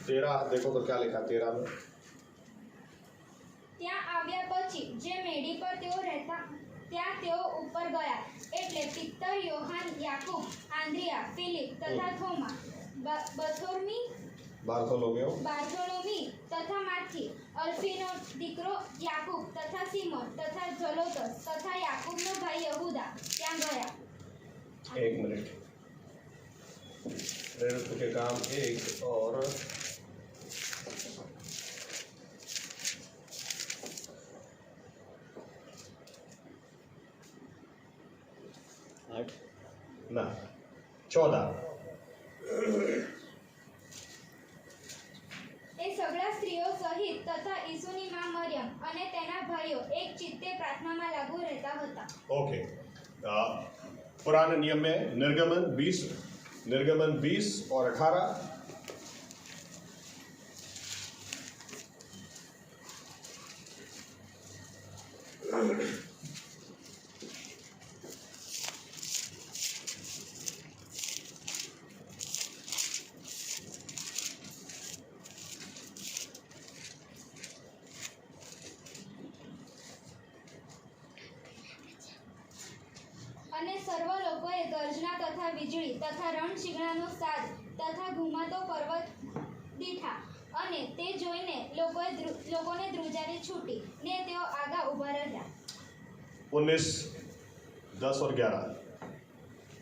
13 देखो तो क्या लिखा 13 में। ત્યાં આવ્યા પછી જે મેડી પર તેઓ રહેતા ત્યાં તેઓ ઉપર ગયા એટલે પિત્તર યોહાન યાકૂબ આંદ્રિયા ફિલિપ તથા થોમા બારથોલોમી તથા માથી અલ્ફીનો દીકરો યાકૂબ તથા સિમોન તથા ઝલોતસ તથા યાકૂબનો ભાઈ યહૂદા ત્યાં ગયા। 1 मिनट। प्रेरित के काम 1 और 14। એ સગળા સ્ત્રીઓ સહિત તથા ઈસુની માં મરિયમ અને તેના ભાઈઓ એક ચિત્તે પ્રાર્થનામાં લાગુ રહેતા હતા। ओके, पुराने नियम में निर्गमन 20 और 18। અને સર્વ લોકોએ ગર્જના તથા વીજળી તથા રણશીગડાનો સાદ તથા ઘુમાતો પર્વત દીઠા અને તે જોઈને લોકોને ધ્રુજારી છૂટી ને તેઓ આગા ઊભા રહ્યા। 19, 10 और 11।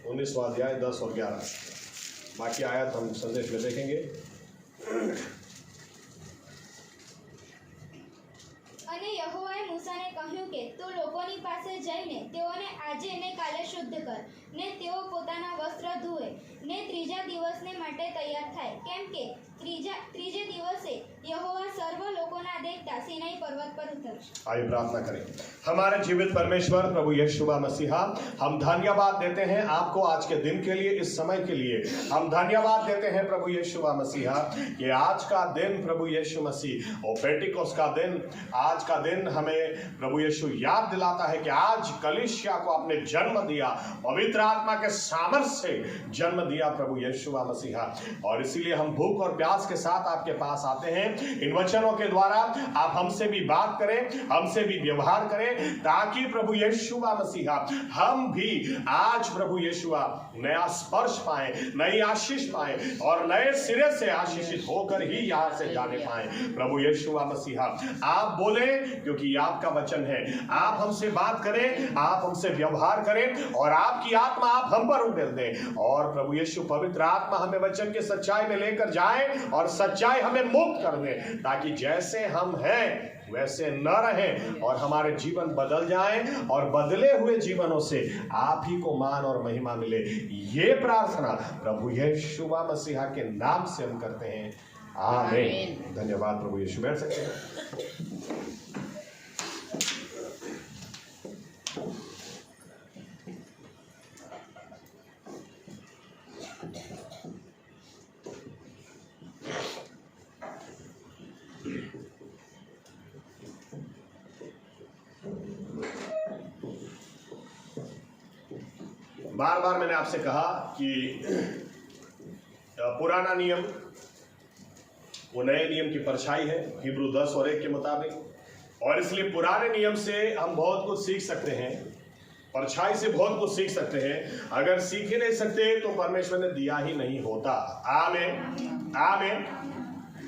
19वां अध्याय 10 और 11। बाकी आयत हम संदेश में देखेंगे। અને યહોવાએ મૂસાને કહ્યું કે તું લોકોની પાસે જઈને તેઓને આજે ને કાલે શુદ્ધ કર ને તેઓ પોતાના વસ્ત્ર ધુએ ને ત્રીજા દિવસને માટે તૈયાર થાય કેમ કે ત્રીજે દિવસે यहोवा सर्व लोगों ना देखता सीनाई पर्वत पर उतरશે। आइए प्रार्थना करें। हमारे जीवित परमेश्वर प्रभु यीशु मसीहा, हम धन्यवाद देते हैं आपको आज के दिन के लिए, इस समय के लिए हम धन्यवाद देते हैं प्रभु यीशु मसीहा। ये आज का दिन प्रभु यीशु मसीह और पेंटिकोस का दिन, आज का दिन हमें प्रभु यीशु याद दिलाता है कि आज कलीसिया को आपने जन्म दिया, पवित्र आत्मा के सामर्थ्य से जन्म दिया प्रभु यीशु मसीहा। और इसीलिए हम भूख और प्यास के साथ आपके पास आते हैं। इन वचनों के द्वारा आप हमसे भी बात करें, हमसे भी व्यवहार करें, ताकि प्रभु यीशु मसीहा हम भी आज प्रभु यीशु नया स्पर्श पाए, नई आशीष पाए और नए सिरे से आशीषित होकर ही यहाँ से जाने पाए। प्रभु यीशु मसीहा आप बोले, क्योंकि आपका वचन है। आप हमसे बात करें, आप हमसे व्यवहार करें और आपकी आत्मा आप हम पर उड़ेल दें। और प्रभु यीशु पवित्र आत्मा हमें वचन की सच्चाई में लेकर जाए और सच्चाई हमें मुक्त कर दे, ताकि जैसे हम हैं वैसे न रहें और हमारे जीवन बदल जाएं और बदले हुए जीवनों से आप ही को मान और महिमा मिले। ये प्रार्थना प्रभु यीशु मसीहा के नाम से हम करते हैं, आमीन। धन्यवाद। प्रभु यीशु बैठ सकते हैं। बार बार मैंने आपसे कहा कि पुराना नियम वो नए नियम की परछाई है, हिब्रू 10 और 1 के मुताबिक। और इसलिए पुराने नियम से हम बहुत कुछ सीख सकते हैं, परछाई से बहुत कुछ सीख सकते हैं। अगर सीख ही नहीं सकते तो परमेश्वर ने दिया ही नहीं होता। आमीन, आमीन।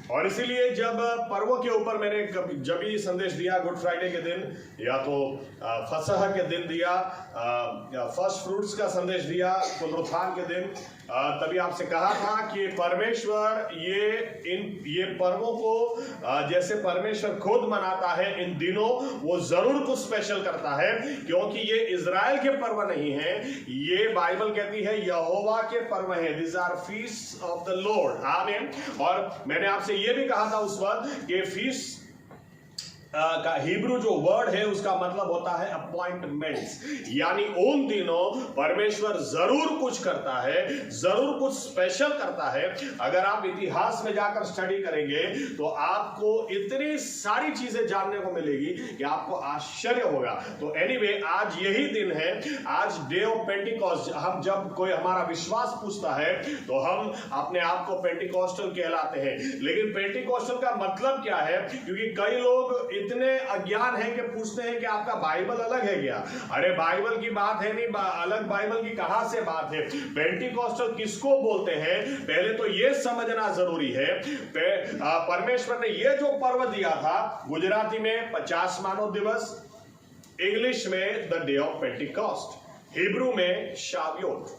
और इसीलिए जब पर्वों के ऊपर मैंने जब भी संदेश दिया, गुड फ्राइडे के दिन या तो फसह के दिन दिया, फर्स्ट फ्रूट्स का संदेश दिया पुनरुत्थान के दिन, तभी आपसे कहा था कि परमेश्वर ये पर्वों को जैसे परमेश्वर खुद मनाता है, इन दिनों वो जरूर कुछ स्पेशल करता है, क्योंकि ये इजराइल के पर्व नहीं है, ये बाइबल कहती है यहोवा के पर्व है। This are feast of the lord. आमीन। और मैंने आपसे ये भी कहा था उस वक्त कि फीस्ट का हिब्रू जो वर्ड है उसका मतलब होता है अपॉइंटमेंट्स, यानी उन दिनों परमेश्वर जरूर कुछ करता है, जरूर कुछ स्पेशल करता है। अगर आप इतिहास में जाकर स्टडी करेंगे तो आपको इतनी सारी चीजें जानने को मिलेगी कि आपको आश्चर्य होगा। तो एनीवे, आज यही दिन है, आज डे ऑफ पेंटिकॉस्ट। हम जब कोई हमारा विश्वास पूछता है तो हम अपने आप को पेंटिकॉस्टल कहलाते हैं। लेकिन पेंटिकॉस्टल का मतलब क्या है? क्योंकि कई लोग इतने अज्ञान है कि पूछते हैं कि आपका बाइबल अलग है क्या? अरे बाइबल की बात है नहीं, अलग बाइबल की कहां से बात है? पेंटिकॉस्टल किसको बोलते हैं पहले तो ये समझना जरूरी है। परमेश्वर ने ये जो पर्व दिया था, गुजराती में 50 मानव दिवस, इंग्लिश में the day of Pentecost, Hebrew में शाव्योत।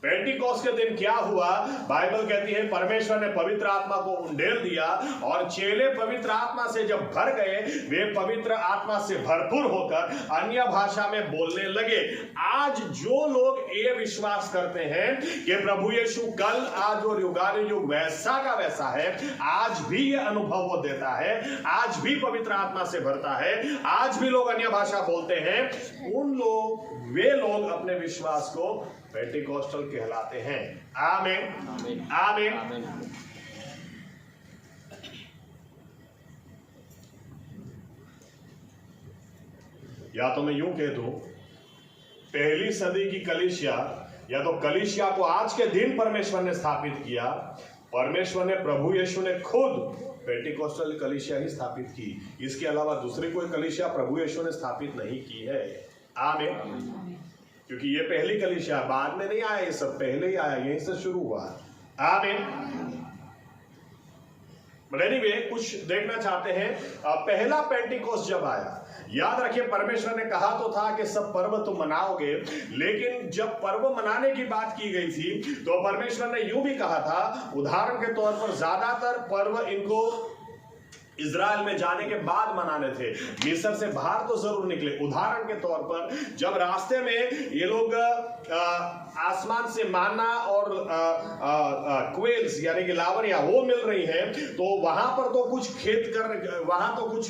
पेंटिकॉस्ट के दिन क्या हुआ? बाइबल कहती है परमेश्वर ने पवित्र आत्मा को उंडेल दिया और चेले पवित्र आत्मा से जब भर गए, वे पवित्र आत्मा से भरपूर होकर अन्य भाषा में बोलने लगे। आज जो लोग ये विश्वास करते हैं कि प्रभु यीशु कल, आज और युगानुयुग वैसा का वैसा है, आज भी ये अनुभव वो देता है, आज भी पवित्र आत्मा से भरता है, आज भी लोग अन्य भाषा बोलते हैं, वे लोग अपने विश्वास को पेंटिकॉस्टल कहलाते हैं। आमीन, आमीन। या तो मैं यूं कह दूं, पहली सदी की कलीसिया, या तो कलीसिया को आज के दिन परमेश्वर ने स्थापित किया। परमेश्वर ने, प्रभु यीशु ने खुद पेंटिकॉस्टल कलीसिया ही स्थापित की। इसके अलावा दूसरी कोई कलीसिया प्रभु यीशु ने स्थापित नहीं की है। आमीन। क्योंकि ये पहली कलीसिया, बाद में नहीं आया, ये सब पहले ही आया, यहीं से शुरू हुआ। आमीन। बट एनीवे, कुछ देखना चाहते हैं। पहला पेंटिकॉस्ट जब आया, याद रखिए परमेश्वर ने कहा तो था कि सब पर्व तुम मनाओगे, लेकिन जब पर्व मनाने की बात की गई थी तो परमेश्वर ने यूं भी कहा था, उदाहरण के तौर पर ज्यादातर पर्व इनको इजराइल में जाने के बाद मनाने थे। मिस्र से बाहर तो जरूर निकले। उदाहरण के तौर पर जब रास्ते में ये लोग आसमान से माना और क्वेल्स यानी कि लावरियां वो मिल रही हैं, तो वहां पर तो कुछ खेत कर, वहां तो कुछ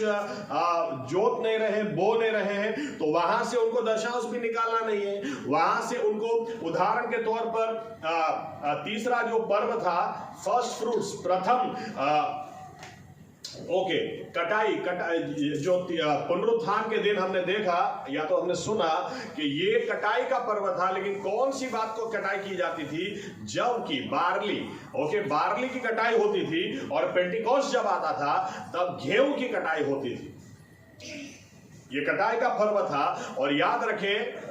जोत नहीं रहे, बो नहीं रहे हैं, तो वहां से उनको दशांश भी निकालना नहीं है। वहां से उनको, उदाहरण के तौर पर तीसरा जो पर्व था, फर्स्ट फ्रूट्स, प्रथम कटाई जो पुनरुत्थान के दिन हमने देखा, या तो हमने सुना कि ये कटाई का पर्व था, लेकिन कौन सी बात को कटाई की जाती थी? जव की, बार्ली। बार्ली की कटाई होती थी। और पेंटिकॉस्ट जब आता था तब गेहूं की कटाई होती थी। ये कटाई का पर्व था। और याद रखें,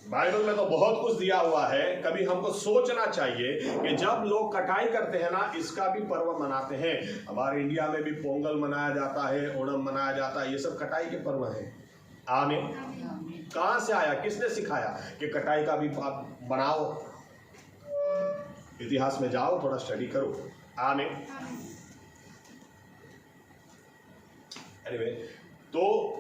बाइबल में तो बहुत कुछ दिया हुआ है। कभी हमको सोचना चाहिए कि जब लोग कटाई करते हैं ना, इसका भी पर्व मनाते हैं। हमारे इंडिया में भी पोंगल मनाया जाता है, ओणम मनाया जाता है, ये सब कटाई के पर्व हैं। आमीन। कहां से आया? किसने सिखाया कि कटाई का भी बनाओ? इतिहास में जाओ, थोड़ा स्टडी करो। आमीन। एनीवे, तो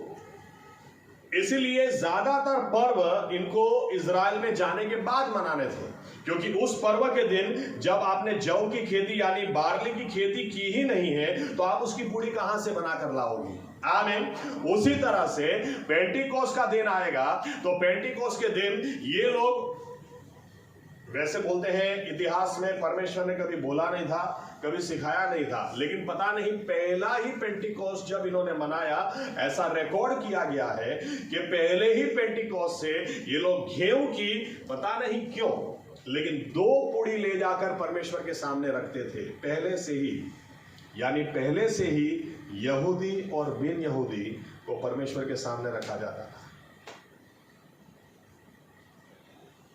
इसीलिए ज्यादातर पर्व इनको इजराइल में जाने के बाद मनाने थे, क्योंकि उस पर्व के दिन जब आपने जौ की खेती यानी बार्ली की खेती की ही नहीं है, तो आप उसकी पूड़ी कहां से बनाकर लाओगे? आमीन। उसी तरह से पेंटिकॉस्ट का दिन आएगा, तो पेंटिकॉस्ट के दिन ये लोग वैसे बोलते हैं, इतिहास में परमेश्वर ने कभी बोला नहीं था, कभी सिखाया नहीं था, लेकिन पता नहीं पहला ही पेंटिकॉस्ट जब इन्होंने मनाया, ऐसा रिकॉर्ड किया गया है कि पहले ही पेंटिकॉस्ट से ये लोग गेहूं की, पता नहीं क्यों, लेकिन 2 पूड़ी ले जाकर परमेश्वर के सामने रखते थे पहले से ही। यानी पहले से ही यहूदी और बिन यहूदी को परमेश्वर के सामने रखा जाता था,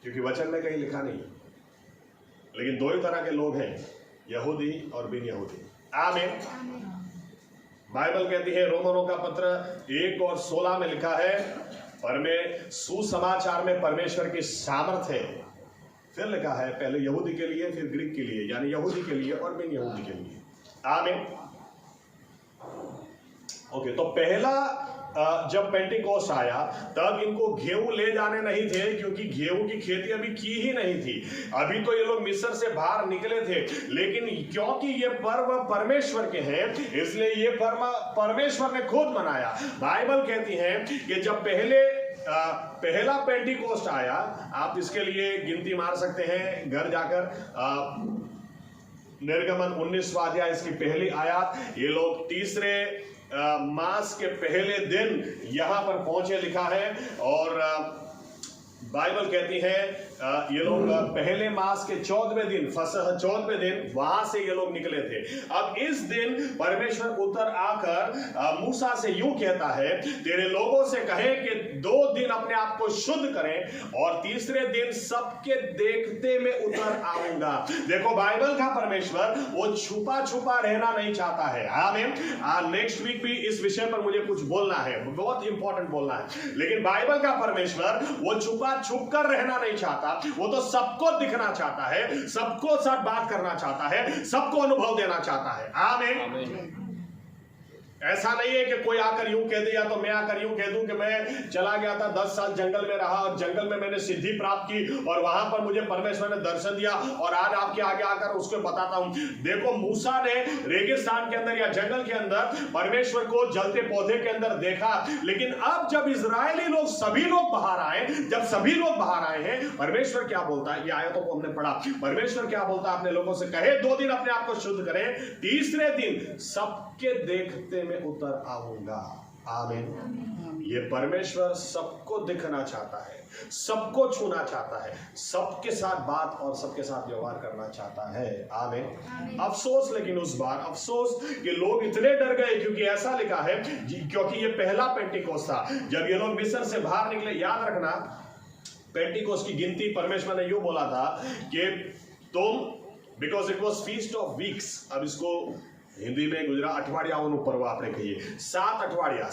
क्योंकि वचन में कहीं लिखा नहीं। लेकिन 2 ही तरह के लोग हैं, यहूदी और बिन यहूदी। आमीन। बाइबल कहती है, रोमनों का पत्र 1 और 16 में लिखा है, सुसमाचार में परमेश्वर की सामर्थ है। फिर लिखा है, पहले यहूदी के लिए, फिर ग्रीक के लिए, यानी यहूदी के लिए और बिन यहूदी के लिए। आमीन। तो पहला जब पेंटिकोस्ट आया तब इनको गेहूं ले जाने नहीं थे, क्योंकि गेहूं की खेती अभी की ही नहीं थी। अभी तो ये लोग मिस्र से बाहर निकले थे, लेकिन क्योंकि ये पर्व परमेश्वर के हैं, इसलिए ये पर्व परमेश्वर ने खुद मनाया। बाइबल कहती है कि जब पहला पेंटिकोस्ट आया, आप इसके लिए गिनती मार सकते हैं घर जाकर। निर्गमन 19वां अध्याय इसकी पहली आयत, ये लोग तीसरे मास के पहले दिन यहां पर पहुंचे लिखा है। और बाइबल कहती है ये लोग पहले मास के 14वें दिन, फसह 14वें दिन वहां से ये लोग निकले थे। अब इस दिन परमेश्वर उतर आकर मूसा से यूं कहता है, तेरे लोगों से कहे कि 2 दिन अपने आप को शुद्ध करें और तीसरे दिन सबके देखते में उतर आऊंगा। देखो बाइबल का परमेश्वर वो छुपा छुपा रहना नहीं चाहता है। आमीन। नेक्स्ट वीक भी इस विषय पर मुझे कुछ बोलना है, बहुत इंपॉर्टेंट बोलना है। लेकिन बाइबल का परमेश्वर वो छुपा छुप कर रहना नहीं चाहता, वो तो सबको दिखना चाहता है, सबको साथ बात करना चाहता है, सबको अनुभव देना चाहता है। आमीन। ऐसा नहीं है कि कोई आकर यूं कह दे, या तो मैं आकर यूं कह दूं कि मैं चला गया था 10 साल जंगल में रहा और जंगल में मैंने सिद्धि प्राप्त की और वहां पर मुझे परमेश्वर ने दर्शन दिया और आज आपके आगे आकर उसको बताता हूं। देखो मूसा ने रेगिस्तान के अंदर या जंगल के अंदर परमेश्वर को जलते पौधे के अंदर देखा, लेकिन अब जब इजरायली लोग सभी लोग बाहर आए, जब सभी लोग बाहर आए हैं, परमेश्वर क्या बोलता है, ये आयतों को हमने पढ़ा। परमेश्वर क्या बोलता है अपने लोगों से, कहे 2 दिन अपने आप को शुद्ध करें, तीसरे दिन सबके देखते में उतर आऊंगा। आमीन। ये परमेश्वर सबको दिखना चाहता है, सबको छूना चाहता है, सबके साथ बात और सबके साथ व्यवहार करना चाहता है। आमीन। अफसोस, लेकिन उस बार अफसोस कि लोग इतने डर गए, क्योंकि ऐसा लिखा है, क्योंकि ये पहला पेंटिकोस्ट था जब ये लोग मिस्र से बाहर निकले। याद रखना, पेंटिकोस्ट की गिनती परमेश्वर ने यूं बोला था कि तुम, because it was feast of weeks, अब इसको हिंदी में गुजरा अठवाडियाओं पर्व आपने कहिए, 7 अठवाडिया,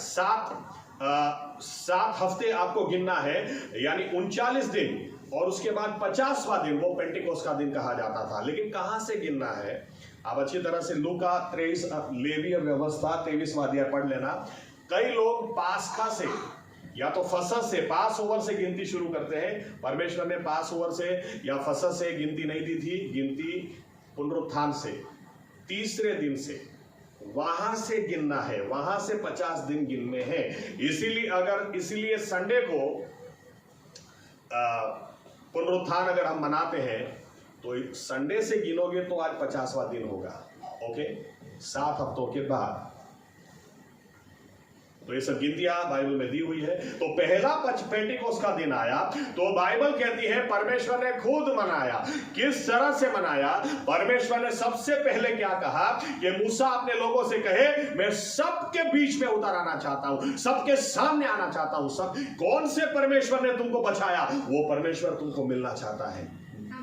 7 हफ्ते आपको गिनना है, यानी 39 दिन, और उसके बाद 50वां दिन वो पेंटिकोस्ट का दिन कहा जाता था। लेकिन कहां से गिनना है, आप अच्छी तरह से लूका 23 लेवीय व्यवस्था 23वां अध्याय पढ़ लेना। कई लोग पास्खा से या तो फसह से, पास ओवर से गिनती शुरू करते हैं। परमेश्वर ने पास ओवर से या फसह से गिनती नहीं दी थी, गिनती पुनरुत्थान से, तीसरे दिन से, वहां से गिनना है, वहां से 50 दिन गिनने हैं। इसीलिए संडे को पुनरुत्थान अगर हम मनाते हैं तो संडे से गिनोगे तो आज 50वां दिन होगा। ओके, 7 हफ्तों के बाद। तो ये सब गिनतियां बाइबल में दी हुई है। तो पहला पेंटिकोस्ट का दिन आया तो बाइबल कहती है परमेश्वर ने खुद मनाया। किस तरह से मनाया? परमेश्वर ने सबसे पहले क्या कहा कि मूसा अपने लोगों से कहे, मैं सबके बीच में उतर आना चाहता हूं, सबके सामने आना चाहता हूं। सब कौन से परमेश्वर ने तुमको बचाया? वो परमेश्वर तुमको मिलना चाहता है,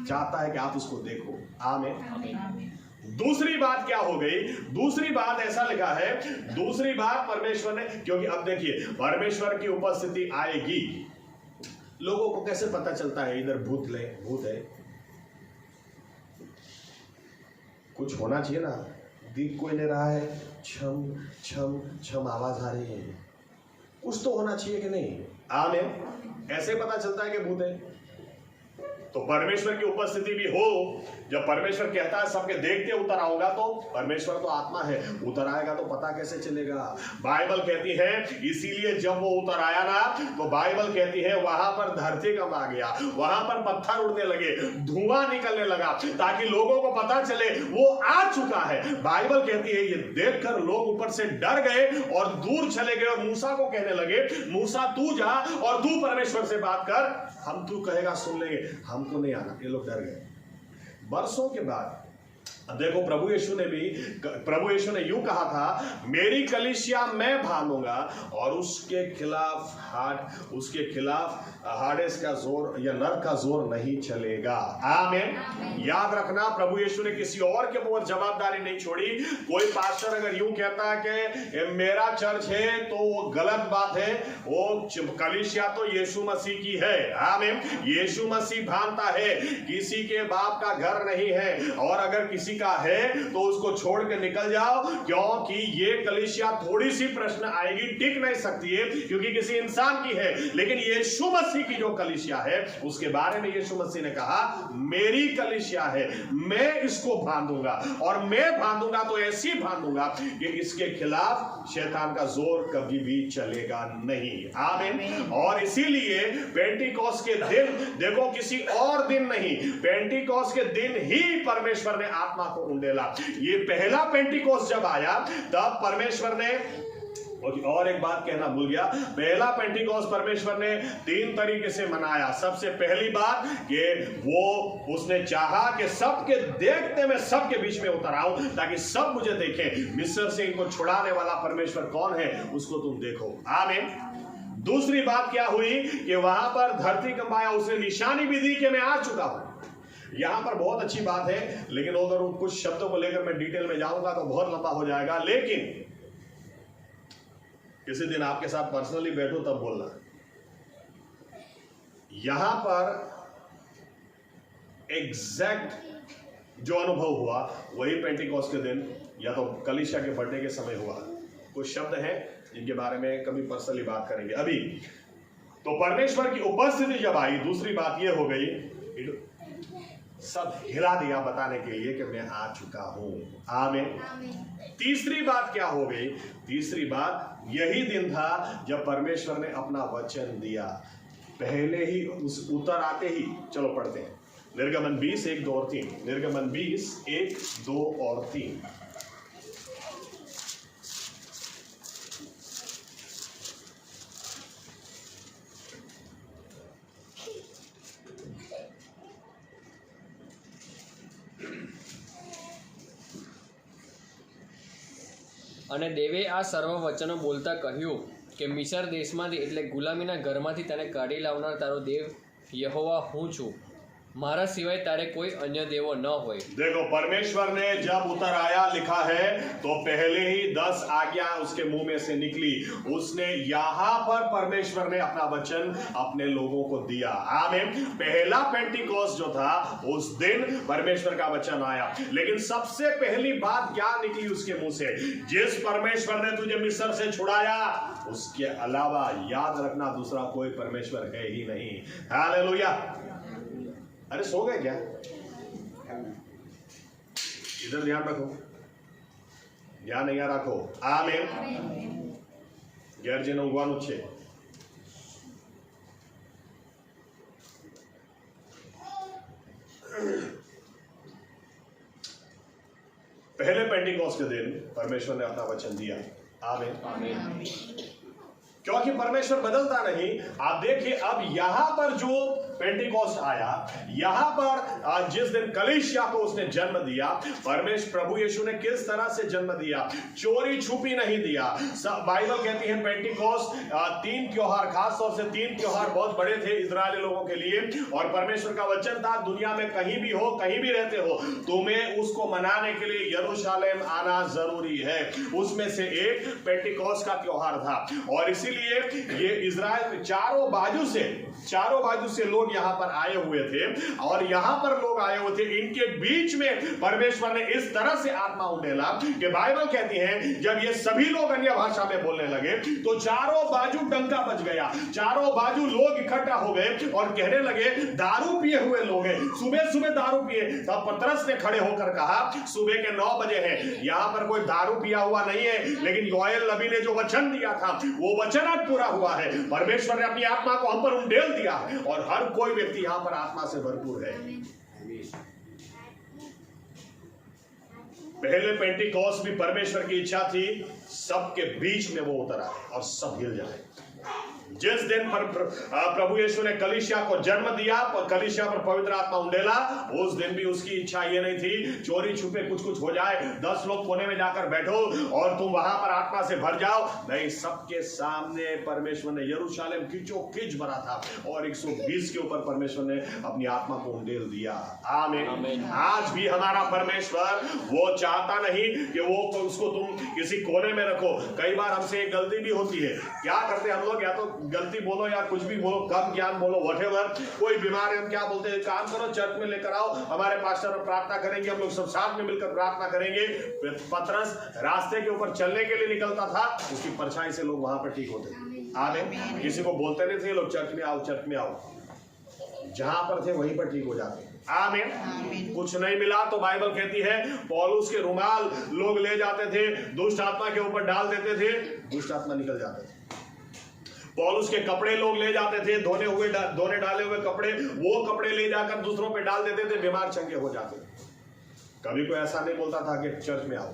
चाहता है कि आप उसको देखो। आमीन। दूसरी बात क्या हो गई? दूसरी बात ऐसा लिखा है, दूसरी बात परमेश्वर ने, क्योंकि अब देखिए परमेश्वर की उपस्थिति आएगी। लोगों को कैसे पता चलता है इधर भूत है? कुछ होना चाहिए ना, दिख कोई नहीं रहा है, छम छम छम आवाज आ रही है, कुछ तो होना चाहिए कि नहीं? आमीन। ऐसे पता चलता है कि भूत है। तो परमेश्वर की उपस्थिति भी हो, जब परमेश्वर कहता है सबके देखते उतर आऊंगा, तो परमेश्वर तो आत्मा है, उतर आएगा तो पता कैसे चलेगा? बाइबल कहती है इसीलिए जब वो उतर आया ना, तो बाइबल कहती है वहां पर धरती कंप आ गया, वहां पर पत्थर उड़ने लगे, धुआं निकलने लगा, ताकि लोगों को पता चले वो आ चुका है। बाइबल कहती है ये देखकर लोग ऊपर से डर गए और दूर चले गए और मूसा को कहने लगे, मूसा तू जा और तू परमेश्वर से बात कर, हम तू कहेगा सुन लेंगे, हमको नहीं आना। ये लोग डर गए। बरसों के बाद देखो प्रभु यीशु ने यूं कहा था, मेरी कलीसिया मैं बांधूंगा और उसके खिलाफ हाडेस का जोर या नर का जोर नहीं चलेगा। आमीन। याद रखना, प्रभु यीशु ने किसी और के ऊपर जवाबदारी नहीं छोड़ी। कोई पास्टर अगर यूं कहता है कि मेरा चर्च है तो वो गलत बात है, वो कलीसिया तो यीशु मसीह की है। आमीन। यीशु मसीह बांधता है, किसी के बाप का घर नहीं है, और अगर किसी किसी का है तो उसको छोड़ के निकल जाओ, क्योंकि ये कलीसिया थोड़ी सी प्रश्न आएगी, टिक नहीं सकती है क्योंकि किसी इंसान की है। लेकिन यीशु मसीह की जो कलीसिया है उसके बारे में यीशु मसीह ने कहा मेरी कलीसिया है, मैं इसको बांधूंगा और मैं बांधूंगा तो ऐसी बांधूंगा कि इसके खिलाफ शैतान का जोर कभी भी चलेगा नहीं। आमीन। और इसीलिए पेंटिकोस्ट के दिन, देखो किसी और दिन नहीं, पेंटिकोस्ट के दिन ही परमेश्वर ने आत्मा को उंडेला। ये पहला पेंटिकोस्ट जब आया तब परमेश्वर ने, और एक बात कहना भूल गया, पहला पेंटिकोस्ट परमेश्वर ने 3 तरीके से मनाया। सबसे पहली बात कि वो उसने चाहा कि सबके देखते मैं सबके बीच में उतर आऊं ताकि सब मुझे देखें। मिस्र से इनको छुड़ाने वाला परमेश्वर कौन है उसको तुम देखो। आमीन। दूसरी बात क्या हुई कि वहां पर धरती कंपाया, उसने निशानी भी दी कि मैं आ चुका हूं। यहां पर बहुत अच्छी बात है, लेकिन अगर उन कुछ शब्दों को लेकर मैं डिटेल में जाऊंगा तो बहुत लंबा हो जाएगा। लेकिन किसी दिन आपके साथ पर्सनली बैठो तब बोलना। यहां पर एग्जैक्ट जो अनुभव हुआ वही पेंटिकोस्ट के दिन या तो कलीसिया के बर्थडे के समय हुआ। कुछ शब्द हैं जिनके बारे में कभी पर्सनली बात करेंगे। अभी तो परमेश्वर की उपस्थिति जब आई, दूसरी बात यह हो गई, सब हिला दिया बताने के लिए कि मैं आ चुका हूं। आमीन। तीसरी बात क्या हो गई? तीसरी बात यही दिन था जब परमेश्वर ने अपना वचन दिया। पहले ही उस उतर आते ही, चलो पढ़ते हैं निर्गमन 20 1 2 और 3। निर्गमन 20 1 2 और 3। અને દેવે આ સર્વ વચનો બોલતા કહ્યું કે મિસર દેશમાંથી એટલે ગુલામીના ઘરમાંથી તને કાઢી લાવનાર તારો દેવ યહોવા હું છું, मारा सिवाय तारे कोई अन्य देवो न होय। देखो परमेश्वर ने जब उतर आया, लिखा है तो पहले ही 10 आज्ञा उसके मुंह में से निकली। उसने यहां पर परमेश्वर ने अपना वचन अपने लोगों को दिया। आमीन। पहला पेंटिकोस्ट जो था उस दिन परमेश्वर का वचन आया, लेकिन सबसे पहली बात क्या निकली उसके मुंह से? जिस परमेश्वर ने तुझे मिस्र से छुड़ाया उसके अलावा याद रखना दूसरा कोई परमेश्वर है ही नहीं। हालेलुया। अरे सो गए क्या? इधर ध्यान रखो, ध्यान અહીંયા રાખો। આમેન। ગેરજીને ઊંઘવાનું છે। पहले पेंटिकोस्ट के दिन परमेश्वर ने अपना वचन दिया। आमीन। आमीन। क्योंकि परमेश्वर बदलता नहीं। आप देखिए अब यहां पर जो पेंटिकोस्ट आया, यहां पर जिस दिन कलीसिया को उसने जन्म दिया, परमेश्वर प्रभु यीशु ने किस तरह से जन्म दिया? चोरी छुपी नहीं दिया। बाइबल कहती है पेंटिकोस्ट 3 त्योहार, खास तौर से 3 त्योहार बहुत बड़े थे इजरायली लोगों के लिए, और परमेश्वर का वचन था दुनिया में कहीं भी हो, कहीं भी रहते हो, तुम्हें उसको मनाने के लिए यरूशलेम आना जरूरी है। उसमें से एक पेंटिकोस्ट का त्योहार था, और इसीलिए ये इजराइल चारों बाजू से लोग यहां पर आए हुए थे, और यहां पर लोग आए हुए थे, इनके बीच में परमेश्वर ने इस तरह से आत्मा उंडेला कि बाइबल कहती है जब ये सभी लोग अन्य भाषा में बोलने लगे तो चारों बाजू डंका बज गया। चारों बाजू लोग इकट्ठा हो गए और कहने लगे दारू पिए हुए लोग हैं, सुबह सुबह दारू पिए। तब पतरस ने खड़े होकर कहा सुबह के 9 बजे हैं, यहां पर कोई दारू पिया हुआ नहीं है, लेकिन योएल नबी ने जो वचन दिया था वो वचन आज पूरा हुआ है। परमेश्वर ने अपनी आत्मा को हम पर उंडेल दिया है, और हर कोई व्यक्ति यहां पर आत्मा से भरपूर है। पहले पेंटिकोस्ट भी परमेश्वर की इच्छा थी सबके बीच में वो उतर आए और सब हिल जाए। जिस दिन पर प्रभु यीशु ने कलीसिया को जन्म दिया, कलीसिया पर पवित्र आत्मा उंडेला, उस दिन भी उसकी इच्छा ये नहीं थी चोरी छुपे कुछ हो जाए, 10 लोग कोने में जाकर बैठो और तुम वहां पर आत्मा से भर जाओ। नहीं, सबके सामने परमेश्वर ने यरूशलेम खींचोखींच भरा था, और 120 के ऊपर परमेश्वर ने अपनी आत्मा को उंडेल दिया। आमीन। आज भी हमारा परमेश्वर वो चाहता नहीं कि वो उसको तुम किसी कोने में रखो। कई बार हमसे एक गलती भी होती है, क्या करते हम लोग, या तो गलती बोलो या कुछ भी बोलो, कम ज्ञान बोलो, व्हाटएवर, कोई बीमार है, हम क्या बोलते हैं, काम करो, चर्च में लेकर आओ, हमारे पास्टर में प्रार्थना करेंगे, हम लोग सब साथ में मिलकर प्रार्थना करेंगे। पतरस रास्ते के ऊपर चलने के लिए निकलता था, उसकी परछाई से लोग वहां पर ठीक होते थे। आमीन। किसी को बोलते नहीं थे लोग चर्च में आओ, चर्च में आओ, जहां पर थे वहीं पर ठीक हो जाते। आमीन। कुछ नहीं मिला तो बाइबल कहती है पौलुस के रुमाल लोग ले जाते थे, दुष्ट आत्मा के ऊपर डाल देते थे, दुष्ट आत्मा निकल जाते थे। पौलुस के कपड़े लोग ले जाते थे, धोने डाले हुए कपड़े, वो कपड़े ले जाकर दूसरों पे डाल देते थे, बीमार चंगे हो जाते थे। कभी कोई ऐसा नहीं बोलता था कि चर्च में आओ,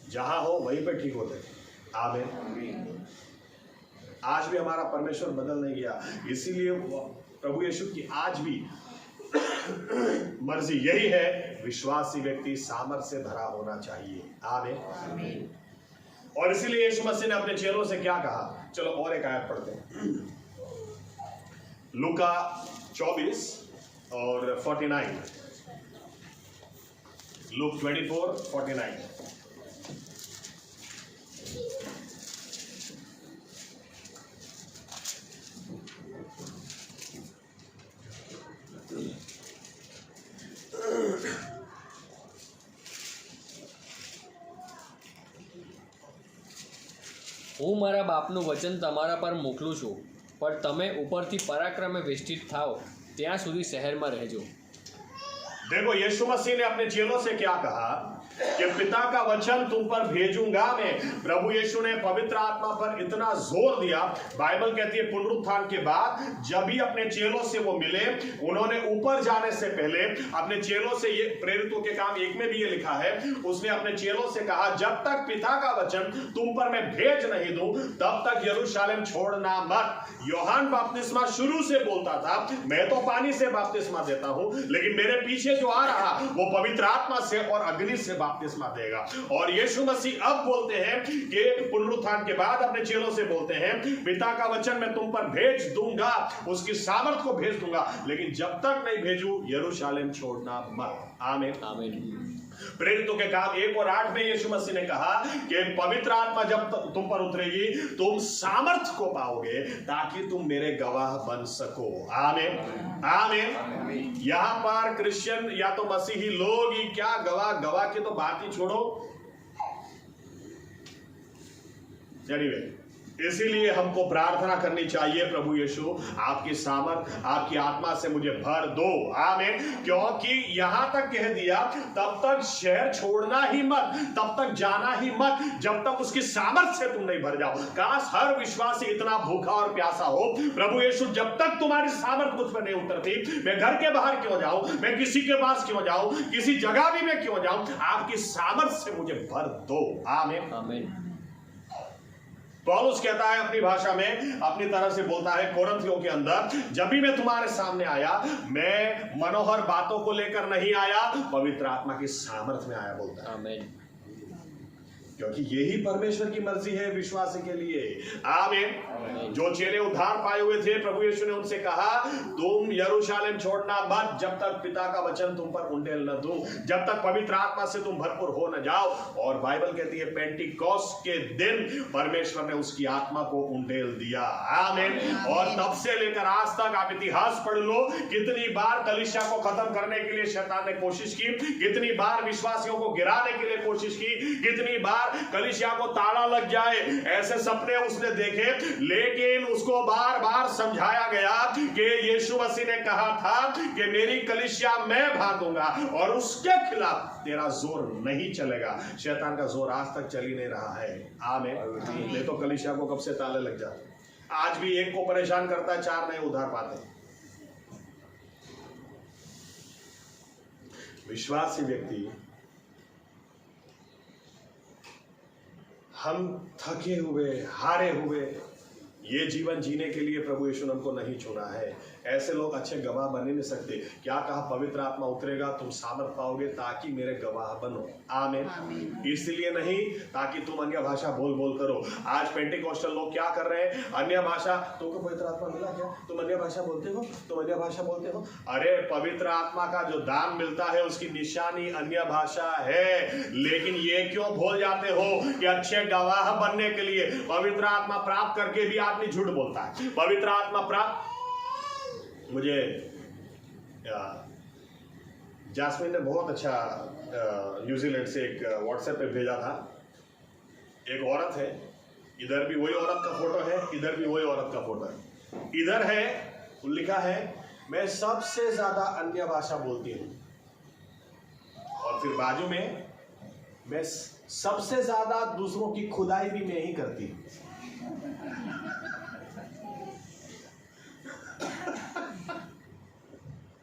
जहां हो वहीं पे ठीक होते थे। आमीन। आज भी हमारा परमेश्वर बदल नहीं गया, इसीलिए प्रभु यीशु की आज भी मर्जी यही है, विश्वासी व्यक्ति सामर्थ से भरा होना चाहिए। आमीन। और इसीलिए यीशु मसीह ने अपने चेलों से क्या कहा, चलो और एक आयत पढ़ते हैं, लूका 24 और 49, लूक 24:49। હું મારા બાપનું વચન તમારા પર મોકલું છું, પણ તમે ઉપરથી પરાક્રમે વેષ્ટિત થાઓ ત્યાં સુધી શહેરમાં રહેજો। देखो यीशु मसीह ने अपने चेलों से क्या कहा कि पिता का वचन तुम पर भेजूंगा मैं। प्रभु यीशु ने पवित्र आत्मा पर इतना जोर दिया, बाइबल कहती है पुनरुत्थान के बाद जब भी अपने चेलों से वो मिले, उन्होंने ऊपर जाने से पहले अपने चेलों से, ये प्रेरितों के काम 1 में भी ये लिखा है, उसने अपने चेलों से कहा जब तक पिता का वचन तुम पर मैं भेज नहीं दूं तब तक यरूशलेम छोड़ना मत। यूहन्ना बपतिस्मा शुरू से बोलता था मैं तो पानी से बपतिस्मा देता हूं, लेकिन मेरे पीछे जो आ रहा वो पवित्र आत्मा से और अग्नि से बपतिस्मा देगा। और यीशु मसीह अब बोलते हैं कि पुनरुत्थान के बाद अपने चेलों से बोलते हैं पिता का वचन मैं तुम पर भेज दूंगा, उसकी सामर्थ को भेज दूंगा, लेकिन जब तक नहीं भेजूं यरूशलेम छोड़ना मत। आमीन। आमीन। प्रेरितों के काम 1 और 8 में यीशु मसीह ने कहा कि पवित्र आत्मा जब तुम पर उतरेगी तुम सामर्थ को पाओगे ताकि तुम मेरे गवाह बन सको। आमीन। आमीन। यहां पर क्रिश्चियन या तो मसीही लोग ही क्या गवाह की तो बात ही छोड़ो। चलिए, इसीलिए हमको प्रार्थना करनी चाहिए प्रभु यीशु आपकी सामर्थ, आपकी आत्मा से मुझे भर दो। आमीन। क्योंकि यहां तक कह दिया तब तक शहर छोड़ना ही मत, तब तक जाना ही मत जब तक उसकी सामर्थ से तुम नहीं भर जाओ। काश हर विश्वासी इतना भूखा और प्यासा हो, प्रभु यीशु जब तक तुम्हारी सामर्थ मुझ पर नहीं उतरती मैं घर के बाहर क्यों जाऊं, मैं किसी के पास क्यों जाऊं, किसी जगह भी मैं क्यों जाऊं, आपकी सामर्थ से मुझे भर दो। आमीन। आमीन। पौलुस कहता है अपनी भाषा में, अपनी तरफ से बोलता है कोरिन्थियों के अंदर, जब भी मैं तुम्हारे सामने आया मैं मनोहर बातों को लेकर नहीं आया, पवित्र आत्मा की सामर्थ में आया बोलता है। आमीन। क्योंकि यही परमेश्वर की मर्जी है विश्वासी के लिए। आमीन। जो चेले उद्धार पाए हुए थे, प्रभु यीशु ने उनसे कहा तुम यरूशलेम छोड़ना मत जब तक पिता का वचन तुम पर उंडेल न दूं, जब तक पवित्र आत्मा से तुम भरपूर हो न जाओ। और बाइबल कहती है पेंटिकॉस्ट के दिन परमेश्वर ने उसकी आत्मा को उंडेल दिया। आमीन। और तब से लेकर आज तक आप इतिहास पढ़ लो, कितनी बार कलीसिया को खत्म करने के लिए शैतान ने कोशिश की, कितनी बार विश्वासियों को गिराने के लिए कोशिश की, कितनी बार कलीसिया को ताला लग जाए ऐसे सपने उसने देखे, लेकिन उसको बार बार समझाया गया कि यीशु मसीह ने कहा था कि मेरी कलीसिया मैं बांधूंगा और उसके खिलाफ तेरा जोर नहीं चलेगा। शैतान का जोर आज तक चल ही नहीं रहा है। आमीन। नहीं तो कलीसिया को कब से ताले लग जाते। आज भी एक को परेशान करता है, 4 नए उधार पाते। विश्वासी व्यक्ति, हम थके हुए, हारे हुए ये जीवन जीने के लिए प्रभु यीशु ने हमको नहीं चुना है। ऐसे लोग अच्छे गवाह बन ही नहीं सकते। क्या कहा? पवित्र आत्मा उतरेगा, तुम सामर्थ पाओगे ताकि मेरे गवाह बनो। आमीन। इसलिए नहीं ताकि तुम अन्य भाषा बोल बोल करो। आज पेंटिकॉस्टल लोग क्या कर रहे हैं? अन्य भाषा, तुमको पवित्र आत्मा मिला क्या? तुम अन्य भाषा बोलते हो, तुम अन्य भाषा बोलते हो। अरे पवित्र आत्मा का जो दान मिलता है उसकी निशानी अन्य भाषा है। लेकिन ये क्यों भूल जाते हो कि अच्छे गवाह बनने के लिए पवित्र आत्मा प्राप्त करके भी आदमी झूठ बोलता है। पवित्र आत्मा प्राप्त, मुझे जास्मिन ने बहुत अच्छा न्यूजीलैंड से एक व्हाट्सएप पे भेजा था। एक औरत है, इधर भी वही औरत का फोटो है, इधर भी वही औरत का फोटो है। इधर है, लिखा है मैं सबसे ज्यादा अन्य भाषा बोलती हूँ, और फिर बाजू में मैं सबसे ज्यादा दूसरों की खुदाई भी मैं ही करती हूँ।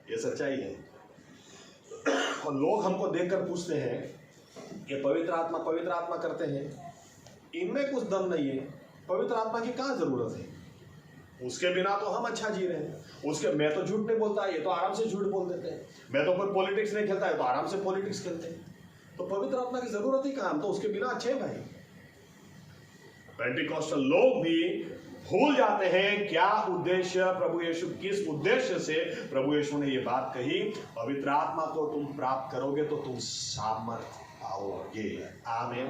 ये सच्चाई है। और लोग हमको देखकर पूछते हैं कि पवित्र आत्मा करते हैं, इनमें कुछ दम नहीं है, पवित्र आत्मा की क्या जरूरत है? उसके बिना तो हम अच्छा जी रहे हैं। उसके, मैं तो झूठ नहीं बोलता, ये तो आराम से झूठ बोल देते हैं। मैं तो कोई पॉलिटिक्स नहीं खेलता है तो आराम से पॉलिटिक्स खेलते हैं। तो पवित्र आत्मा की जरूरत ही कहाँ? हम तो उसके बिना अच्छे हैं भाई। पेंटिकॉस्टल लोग भी भूल जाते हैं क्या उद्देश्य प्रभु यीशु, किस उद्देश्य से प्रभु यीशु ने ये बात कही। पवित्र आत्मा को तुम प्राप्त करोगे तो तुम सामर्थ पाओगे। आमीन।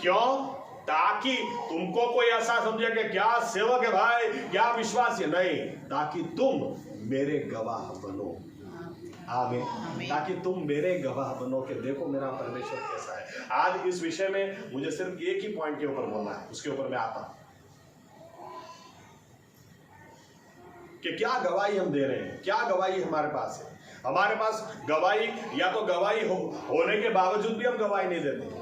क्यों? ताकि तुमको कोई ऐसा समझे कि क्या सेवक है भाई, क्या विश्वास है, नहीं, ताकि तुम मेरे गवाह बनो। आमीन। ताकि तुम मेरे गवाह बनो कि देखो मेरा परमेश्वर कैसा है। आज इस विषय में मुझे सिर्फ एक ही पॉइंट के ऊपर बोलना है, उसके ऊपर मैं आता हूं कि क्या गवाही हम दे रहे हैं, क्या गवाही हमारे पास है। हमारे पास गवाही, या तो गवाही होने के बावजूद भी हम गवाही नहीं देते,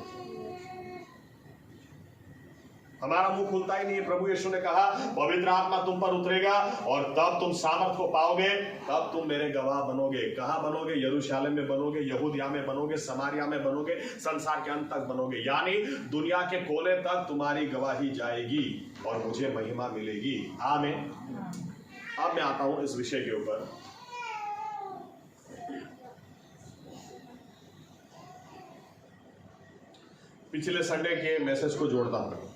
हमारा मुंह खुलता ही नहीं है। प्रभु यीशु ने कहा पवित्र आत्मा तुम पर उतरेगा और तब तुम सामर्थ को पाओगे, तब तुम मेरे गवाह बनोगे। कहां बनोगे? यरूशलेम में बनोगे, यहूदिया में बनोगे, समारिया में बनोगे, संसार के अंत तक बनोगे। यानी दुनिया के कोने तक तुम्हारी गवाही जाएगी और मुझे महिमा मिलेगी। आमीन। अब मैं आता हूं इस विषय के ऊपर। पिछले संडे के मैसेज को जोड़ता हूं।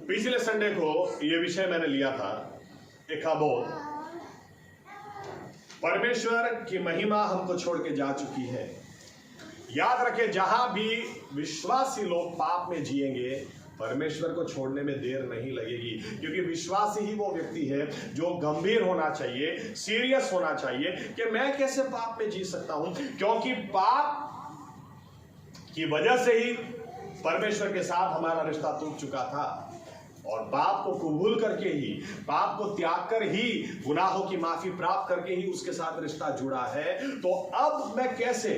पिछले संडे को यह विषय मैंने लिया था, इकाबोद। परमेश्वर की महिमा हमको छोड़ के जा चुकी है। याद रखें, जहां भी विश्वासी लोग पाप में जिएंगे, परमेश्वर को छोड़ने में देर नहीं लगेगी, क्योंकि विश्वासी ही वो व्यक्ति है जो गंभीर होना चाहिए, सीरियस होना चाहिए कि मैं कैसे पाप में जी सकता हूं, क्योंकि पाप की वजह से ही परमेश्वर के साथ हमारा रिश्ता टूट चुका था। और पाप को कबूल करके ही, पाप को त्याग कर ही, गुनाहों की माफी प्राप्त करके ही उसके साथ रिश्ता जुड़ा है। तो अब मैं कैसे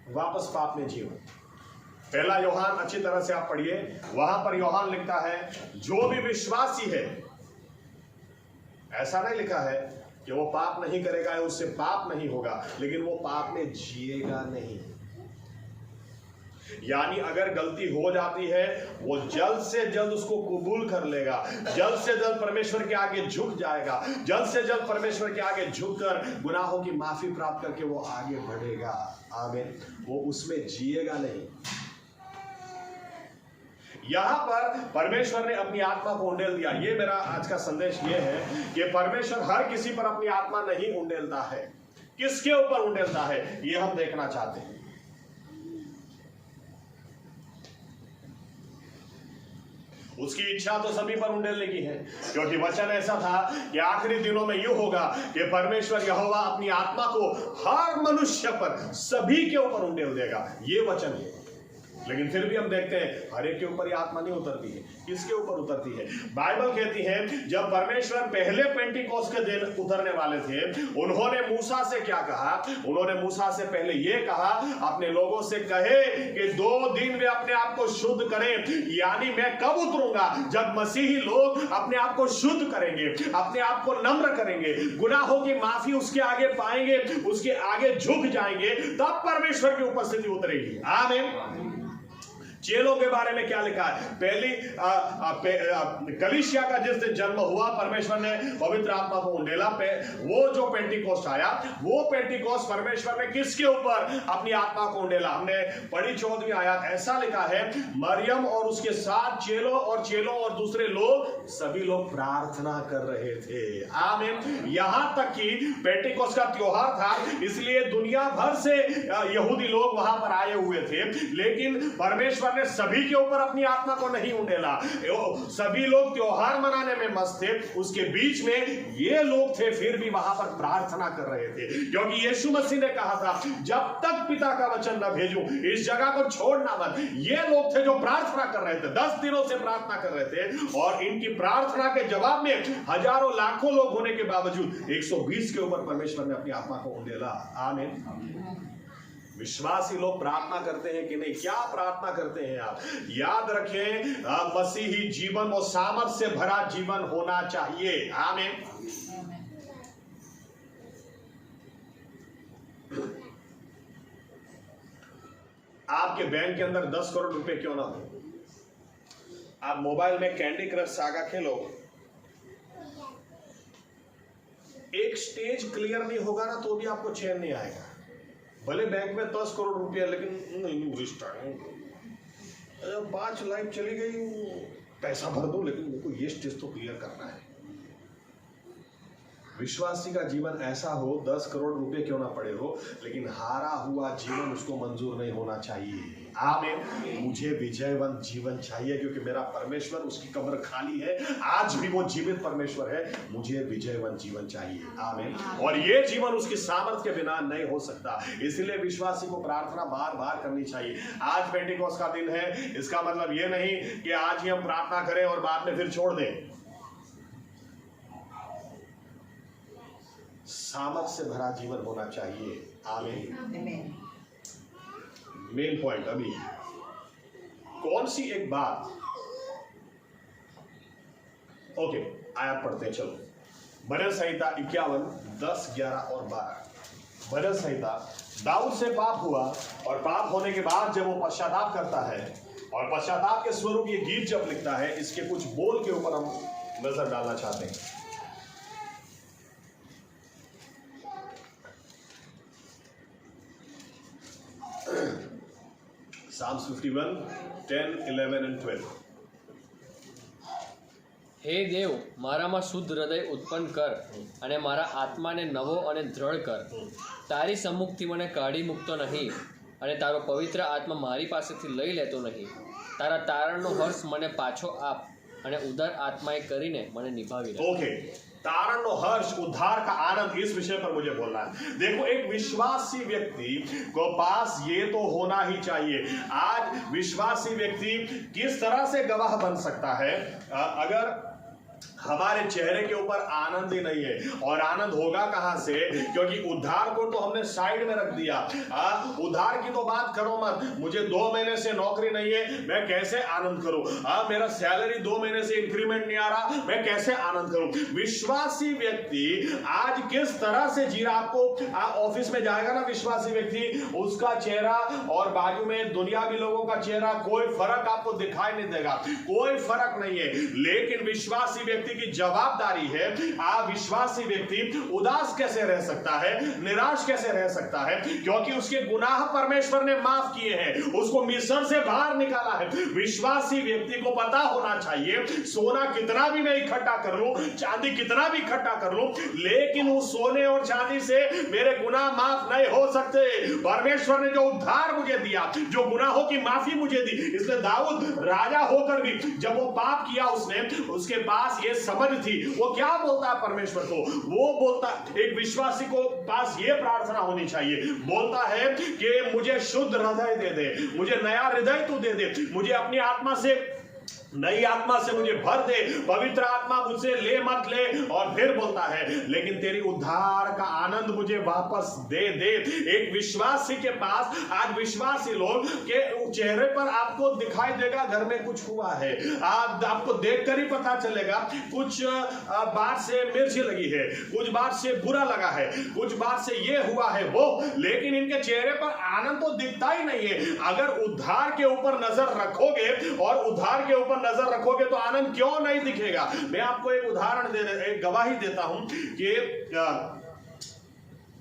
वापस पाप में जीऊं? पहला यूहन्ना अच्छी तरह से आप पढ़िए, वहां पर यूहन्ना लिखता है जो भी विश्वासी है, ऐसा नहीं लिखा है कि वो पाप नहीं करेगा, उससे पाप नहीं होगा, लेकिन वो पाप में जिएगा नहीं। यानी अगर गलती हो जाती है, वो जल्द से जल्द उसको कबूल कर लेगा, जल्द से जल्द परमेश्वर के आगे झुक जाएगा, जल्द से जल्द परमेश्वर के आगे झुककर गुनाहों की माफी प्राप्त करके वो आगे बढ़ेगा। आमीन। वो उसमें जिएगा नहीं। यहां पर परमेश्वर ने अपनी आत्मा को उंडेल दिया। ये मेरा आज का संदेश ये है कि परमेश्वर हर किसी पर अपनी आत्मा नहीं उंडेलता है। किसके ऊपर उंडेलता है, ये हम देखना चाहते हैं। उसकी इच्छा तो सभी पर उंडेलने की है, क्योंकि वचन ऐसा था कि आखिरी दिनों में यूं होगा कि परमेश्वर यहोवा अपनी आत्मा को हर मनुष्य पर, सभी के ऊपर उंडेल देगा। ये वचन है। लेकिन फिर भी हम देखते हैं हर एक के ऊपर ये आत्मा नहीं उतरती है। किसके ऊपर उतरती है? बाइबल कहती है जब परमेश्वर पहले पेंटिकोस्त के दिन उतरने वाले थे, उन्होंने मूसा से क्या कहा? उन्होंने मूसा से पहले ये कहा, अपने लोगों से कहे कि 2 दिन वे अपने आप को शुद्ध करें। यानी मैं कब उतरूंगा? जब मसीही लोग अपने आप को शुद्ध करेंगे, अपने आप को नम्र करेंगे, गुनाहों की माफी उसके आगे पाएंगे, उसके आगे झुक जाएंगे, तब परमेश्वर की उपस्थिति उतरेगी। आमीन। चेलों के बारे में क्या लिखा है? पहली कलीसिया का जिस दिन जन्म हुआ, परमेश्वर ने पवित्र आत्मा को उंडेला पे, वो जो पेंटिकोस्ट आया, वो पेंटिकोस्ट परमेश्वर ने किसके ऊपर अपनी आत्मा को उंडेला? हमने पढ़ी 14वीं आयत, ऐसा लिखा है, मरियम और उसके साथ चेलों और दूसरे लोग, सभी लोग प्रार्थना कर रहे थे। आमीन। यहां तक कि पेंटिकोस्ट का त्योहार था, इसलिए दुनिया भर से यहूदी लोग वहां पर आए हुए थे, लेकिन परमेश्वर ने सभी के ऊपर अपनी आत्मा को नहीं उंडेला। सभी लोग त्योहार मनाने में मस्त थे, उसके बीच में ये लोग थे, फिर भी वहां पर प्रार्थना कर रहे थे, क्योंकि यीशु मसीह ने कहा था, जब तक पिता का वचन न भेजूं इस जगह को छोड़ना मत। ये लोग थे जो प्रार्थना कर रहे थे, 10 दिनों से प्रार्थना कर रहे थे, और इनकी प्रार्थना के जवाब में हजारों लाखों लोग होने के बावजूद 120 के ऊपर परमेश्वर ने अपनी आत्मा को उंडेला। आमीन। विश्वासी लोग प्रार्थना करते हैं कि नहीं? क्या प्रार्थना करते हैं आप? याद रखें, मसीही जीवन और सामर्थ से भरा जीवन होना चाहिए। आमीन। आपके बैंक के अंदर 10 करोड़ रुपए क्यों ना हो, आप मोबाइल में कैंडी क्रश सागा खेलो, एक स्टेज क्लियर नहीं होगा ना तो भी आपको चैन नहीं आएगा। भले बैंक में 10 करोड़ रुपया, लेकिन नहीं रिश्ता 5 लाइफ चली गई, पैसा भर दो, लेकिन मेरे को ये स्टेज तो क्लियर करना है। विश्वासी का जीवन ऐसा हो, 10 करोड़ रुपए क्यों ना पड़े हो, लेकिन हारा हुआ जीवन उसको मंजूर नहीं होना चाहिए। आमीन। मुझे विजयवंत जीवन चाहिए, क्योंकि मेरा परमेश्वर, उसकी कब्र खाली है, आज भी वो जीवित परमेश्वर है। मुझे विजयवंत जीवन चाहिए। आमीन। और ये जीवन उसकी सामर्थ के बिना नहीं हो सकता, इसलिए विश्वासी को प्रार्थना बार बार करनी चाहिए। आज पेंटिकोस्ट का दिन है, इसका मतलब ये नहीं कि आज ही हम प्रार्थना करें और बाद में फिर छोड़ दें। सामर्थ से भरा जीवन होना चाहिए। आमीन। मेन पॉइंट अभी कौन सी एक बात? ओके, आयत पढ़ते हैं, चलो। भजन संहिता 51, 10, 11 और 12। भजन संहिता, दाऊद से पाप हुआ, और पाप होने के बाद जब वो पश्चाताप करता है, और पश्चाताप के स्वरूप ये गीत जब लिखता है, इसके कुछ बोल के ऊपर हम नजर डालना चाहते हैं। Psalms 51, 10, 11 and 12. હે દેવ, મારામાં શુદ્ધ હૃદય ઉત્પન્ન કર, અને મારા આત્માને નવો અને દ્રઢ કર. તારી સમ્મુખથી મને કાઢી મૂકતો નહીં, અને તારો પવિત્ર આત્મા મારી પાસેથી લઈ લેતો નહીં. તારા તારણનો હર્ષ મને પાછો આપ, અને ઉદાર આત્માએ કરીને મને નિભાવી રાખ. ओके, तारण और हर्ष, उद्धार का आनंद, इस विषय पर मुझे बोलना है। देखो, एक विश्वासी व्यक्ति को पास ये तो होना ही चाहिए। आज विश्वासी व्यक्ति किस तरह से गवाह बन सकता है? अगर हमारे चेहरे के ऊपर आनंद ही नहीं है, और आनंद होगा कहां से? क्योंकि उद्धार को तो हमने साइड में रख दिया। उद्धार की तो बात करो मत। मुझे 2 महीने से नौकरी नहीं है, मैं कैसे आनंद करूं? मेरा सैलरी 2 महीने से इंक्रीमेंट नहीं आ रहा, मैं कैसे आनंद करूं? विश्वासी व्यक्ति आज किस तरह से जी रहा? आपको ऑफिस में जाएगा ना विश्वासी व्यक्ति, उसका चेहरा और बाजू में दुनियावी लोगों का चेहरा, कोई फर्क आपको दिखाई नहीं देगा, कोई फर्क नहीं है। लेकिन विश्वासी व्यक्ति की जवाबदारी है, विश्वासी व्यक्ति उदास कैसे रह सकता है, निराश कैसे रह सकता है? क्योंकि उसके गुनाह परमेश्वर ने माफ किए हैं, उसको मिस्र से बाहर निकाला है। विश्वासी व्यक्ति को पता होना चाहिए, सोना कितना भी मैं इकट्ठा कर लूं, चांदी कितना भी इकट्ठा कर लूं, लेकिन उस सोने और चांदी से मेरे गुनाह माफ नहीं हो सकते। परमेश्वर ने जो उद्धार मुझे दिया, जो गुनाहों की माफी मुझे दी, इसलिए दाऊद राजा होकर भी जब वो पाप किया, उसने, उसके पास ये समझ थी, वो क्या बोलता है परमेश्वर को? वो बोलता, एक विश्वासी को पास ये प्रार्थना होनी चाहिए, बोलता है कि मुझे शुद्ध हृदय दे दे, मुझे नया हृदय तू दे दे, मुझे अपनी आत्मा से नई आत्मा से मुझे भर दे, पवित्र आत्मा मुझसे ले मत ले। और फिर बोलता है लेकिन तेरी उद्धार का आनंद मुझे वापस दे दे। एक विश्वासी के पास आज विश्वासी लोग के चेहरे पर आपको दिखाई देगा घर में कुछ हुआ है, आपको देखकर ही पता चलेगा कुछ बात से मिर्ची लगी है, कुछ बात से बुरा लगा है, कुछ बात से ये हुआ है वो, लेकिन इनके चेहरे पर आनंद तो दिखता ही नहीं है। अगर उद्धार के ऊपर नजर रखोगे और उद्धार के ऊपर नजर रखोगे तो आनंद क्यों नहीं दिखेगा। मैं आपको एक उदाहरण एक गवाही देता हूं कि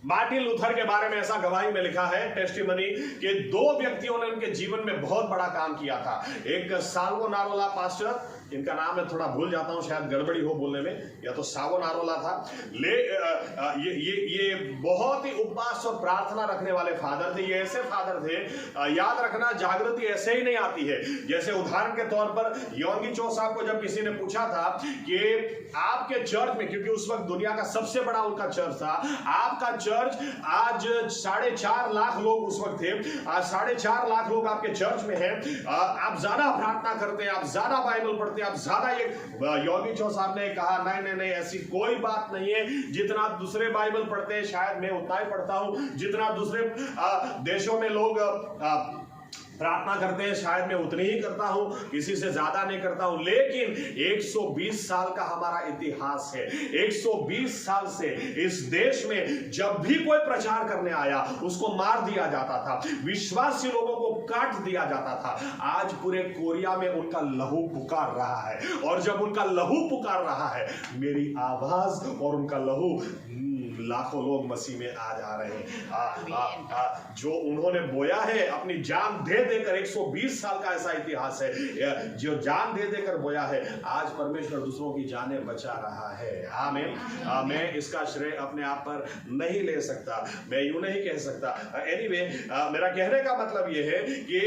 मार्टिन लूथर के बारे में ऐसा गवाही में लिखा है टेस्टिमनी कि दो व्यक्तियों ने उनके जीवन में बहुत बड़ा काम किया था। एक साल्वोनारोला पास्टर, इनका नाम मैं थोड़ा भूल जाता हूं, शायद गड़बड़ी हो बोलने में, या तो सावोनारोला था। ये बहुत ही उपवास और प्रार्थना रखने वाले फादर थे। ये ऐसे फादर थे, याद रखना जागृति ऐसे ही नहीं आती है। जैसे उदाहरण के तौर पर योंगी चो साहब को जब किसी ने पूछा था कि आपके चर्च में, क्योंकि उस वक्त दुनिया का सबसे बड़ा उनका चर्च था, आपका चर्च आज 4.5 लाख लोग उस वक्त थे, आज 4.5 लाख लोग आपके चर्च में हैं, आप ज्यादा प्रार्थना करते हैं, आप ज्यादा बाइबल पढ़ते हैं, आप ज्यादा ये, योगी चो साहब ने कहा नहीं ऐसी कोई बात नहीं है, जितना दूसरे बाइबल पढ़ते हैं शायद मैं उतना ही पढ़ता हूं, जितना दूसरे देशों में लोग प्रार्थना करते हैं शायद मैं उतनी ही करता हूं, किसी से ज्यादा नहीं करता हूं। लेकिन 120 साल का हमारा इतिहास है, 120 साल से इस देश में जब भी कोई प्रचार करने आया उसको मार दिया जाता था, विश्वासी लोगों को काट दिया जाता था। आज पूरे कोरिया में उनका लहू पुकार रहा है, और जब उनका लहू पुकार रहा है, मेरी आवाज और उनका लहू, लाखों लोग मसीह में आ जा रहे हैं। जो उन्होंने बोया है अपनी जान दे देकर, 120 साल का ऐसा इतिहास है, जो जान दे देकर बोया है, आज परमेश्वर दूसरों की जानें बचा रहा है। आमीन। मैं इसका श्रेय अपने आप पर नहीं ले सकता, मैं यूं नहीं कह सकता। एनीवे, मेरा कहने का मतलब यह है कि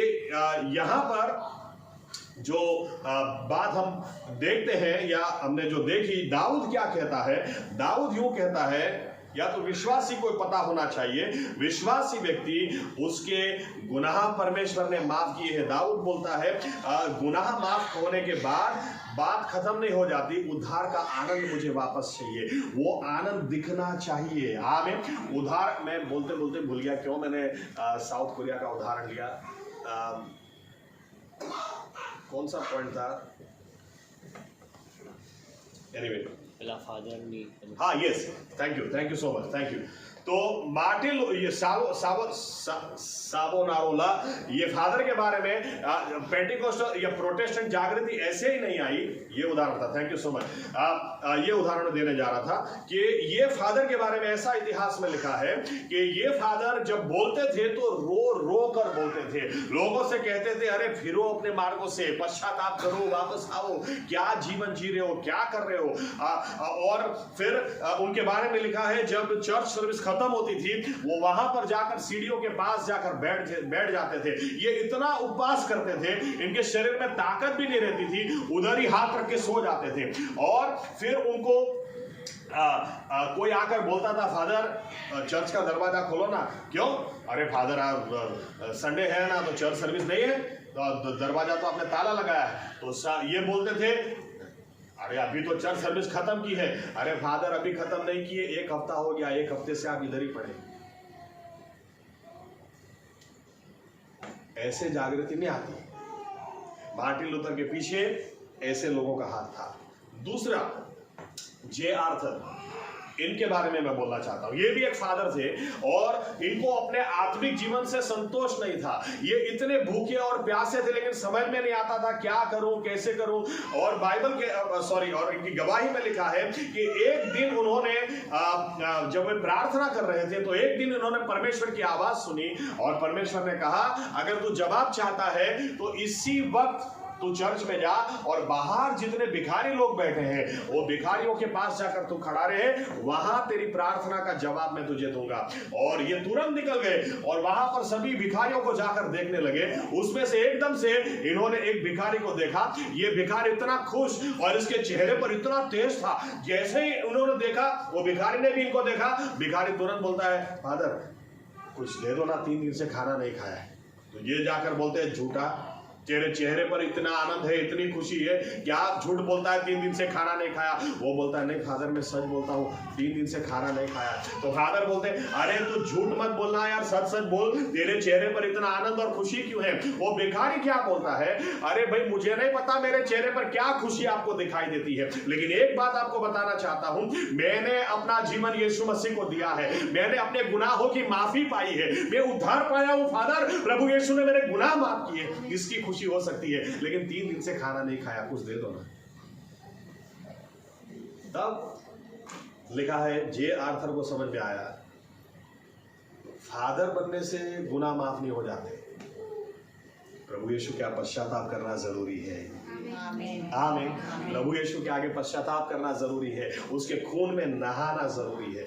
यहां पर जो बात हम देखते हैं या हमने जो देखी, दाऊद क्या कहता है, दाऊद यूं कहता है, या तो विश्वासी को पता होना चाहिए, विश्वासी व्यक्ति उसके गुनाह परमेश्वर ने माफ किए हैं। दाऊद बोलता है गुनाह माफ होने के बाद बात खत्म नहीं हो जाती, उद्धार का आनंद मुझे वापस चाहिए, वो आनंद दिखना चाहिए। आमीन। उद्धार, मैं बोलते बोलते भूल गया क्यों मैंने साउथ कोरिया का उदाहरण लिया, कौन सा पॉइंट था, एनीवे फादर नहीं, हाँ, yes, thank you so much, thank you. तो मार्टिन, ये सावोनारोला, ये फादर के बारे में पेंटिकोस्टल या प्रोटेस्टेंट जागृति ऐसे ही नहीं आई, ये उदाहरण था, थैंक यू सो मच। ये उदाहरण देने जा रहा था कि ये फादर के बारे में ऐसा इतिहास में लिखा है कि ये फादर जब बोलते थे तो रो रो कर बोलते थे, लोगों से कहते थे अरे फिरो अपने मार्गों से, पश्चाताप करो, वापस आओ, क्या जीवन जी रहे हो, क्या कर रहे हो। और फिर उनके बारे में लिखा है जब चर्च सर्विस खत्म होती थी, वो वहां पर जाकर सीढ़ियों के पास जाकर बैठ जाते थे। ये इतना उपवास करते थे, इनके शरीर में ताकत भी नहीं रहती थी, उधर ही हाथ रख के सो जाते थे। और फिर उनको कोई आकर बोलता था फादर चर्च का दरवाजा खोलो ना। क्यों? अरे फादर संडे है ना, तो चर्च सर्विस नहीं है, तो दरवाजा तो आपने ताला लगाया है। तो ये बोलते थे अरे अभी तो चर्च सर्विस खत्म की है। अरे फादर अभी खत्म नहीं किए, 1 हफ्ता हो गया, 1 हफ्ते से आप इधर ही पड़े। ऐसे जागृति नहीं आती। मार्टिन लूथर के पीछे ऐसे लोगों का हाथ था। दूसरा, जे आर्थर, इनके बारे में मैं बोलना चाहता हूं। ये भी एक फादर थे और इनको अपने आत्मिक जीवन से संतोष नहीं था। ये इतने भूखे और प्यासे थे, लेकिन समझ में नहीं आता था क्या करूं, कैसे करूं। और बाइबल के और इनकी गवाही में लिखा है कि एक दिन उन्होंने जब वे प्रार्थना कर रहे थे तो एक दिन उन्होंने परमेश्वर की आवाज सुनी और परमेश्वर ने कहा अगर तू जवाब चाहता है तो इसी वक्त तू चर्च में जा और बाहर जितने भिखारी लोग बैठे हैं वो भिखारियों के पास जाकर तू खड़ा रहे, वहां तेरी प्रार्थना का जवाब मैं तुझे दूंगा। और ये तुरंत निकल गए और वहां पर सभी भिखारियों को जाकर देखने लगे। उसमें से एकदम से इन्होंने एक भिखारी को देखा। ये भिखारी इतना खुश और इसके चेहरे पर इतना तेज था, जैसे ही उन्होंने देखा वो भिखारी ने भी इनको देखा। भिखारी तुरंत बोलता है फादर कुछ दे दो ना, 3 दिन से खाना नहीं खाया है। तो ये जाकर बोलते हैं झूठा, तेरे चेहरे पर इतना आनंद है, इतनी खुशी है। क्या झूठ बोलता है 3 दिन से खाना नहीं खाया? वो बोलता है नहीं फादर मैं सच बोलता हूँ, 3 दिन से खाना नहीं खाया। तो फादर बोलते अरे तू झूठ मत बोलना यार, सच सच बोल, तेरे चेहरे पर इतना आनंद और खुशी क्यों है? वो भिखारी क्या बोलता है, अरे भाई मुझे नहीं पता मेरे चेहरे पर क्या खुशी आपको दिखाई देती है, लेकिन एक बात आपको बताना चाहता हूं, मैंने अपना जीवन यीशु मसीह को दिया है, मैंने अपने गुनाहों की माफी पाई है, मैं उद्धार पाया हूं फादर, प्रभु यीशु ने मेरे गुनाह माफ किए। इसकी खुशी हो सकती है, लेकिन 3 दिन से खाना नहीं खाया, कुछ दे दो ना। तब लिखा है जे आर्थर को समझ में आया फादर बनने से गुनाह माफ नहीं हो जाते, प्रभु यीशु क्या पश्चाताप करना जरूरी है। आमीन। प्रभु यीशु के आगे पश्चाताप करना जरूरी है, उसके खून में नहाना जरूरी है।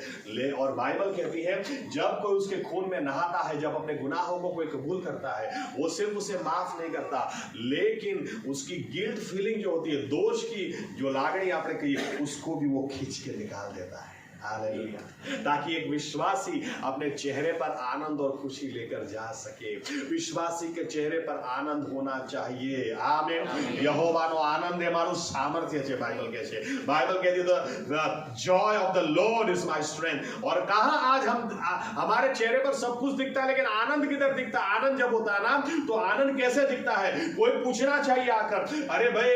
और बाइबल कहती है जब कोई उसके खून में नहाता है, जब अपने गुनाहों को कोई कबूल करता है, वो सिर्फ उसे माफ नहीं करता, लेकिन उसकी गिल्ट फीलिंग जो होती है, दोष की जो लागणी आपने कही, उसको भी वो खींच के निकाल देता है। हालेलुया। ताकि एक विश्वासी अपने चेहरे पर आनंद और खुशी लेकर जा सके। विश्वासी के चेहरे पर आनंद होना चाहिए। आमीन। यहोवानो आनंद है मारू सामर्थ्य છે, बाइबल કહે છે, बाइबल कहती है the Joy of the Lord is my strength. और कहां आज हम हमारे चेहरे पर सब कुछ दिखता है, लेकिन आनंद किधर दिखता है? आनंद जब होता है ना, तो आनंद कैसे दिखता है? कोई पूछना चाहिए आकर, अरे भाई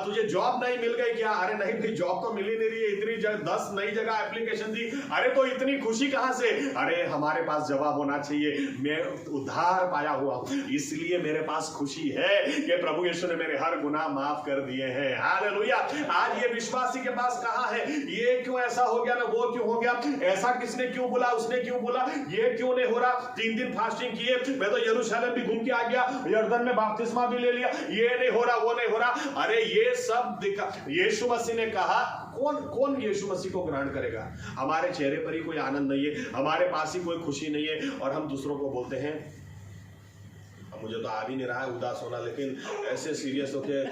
तुझे जॉब नहीं मिल गई क्या? अरे नहीं भाई जॉब तो मिल ही नहीं रही है, इतनी 10 नई जगह एप्लीकेशन दी, अरे तो इतनी खुशी कहां से? अरे हमारे पास जवाब होना चाहिए, मैं उद्धार पाया हुआ हूं, इसलिए मेरे पास खुशी है कि प्रभु यीशु ने मेरे हर गुनाह माफ कर दिए हैं। हालेलुया। आज ये विश्वासी के पास कहां है? ये क्यों ऐसा हो गया ना, वो क्यों हो गया, ऐसा किसने क्यों बोला, उसने क्यों बोला, ये क्यों नहीं हो रहा, 3 दिन फास्टिंग किए, मैं तो यरूशलेम भी घूम के आ गया, यरदन में बपतिस्मा भी ले लिया, ये नहीं हो रहा, वो नहीं हो रहा। अरे ये सब दिखा, यीशु मसीह ने कहा, कौन यीशु मसीह को ग्रहण करेगा? हमारे चेहरे पर ही कोई आनंद नहीं है, हमारे पास ही कोई खुशी नहीं है, और हम दूसरों को बोलते हैं, मुझे तो आ भी नहीं रहा है उदास होना, लेकिन ऐसे सीरियस होके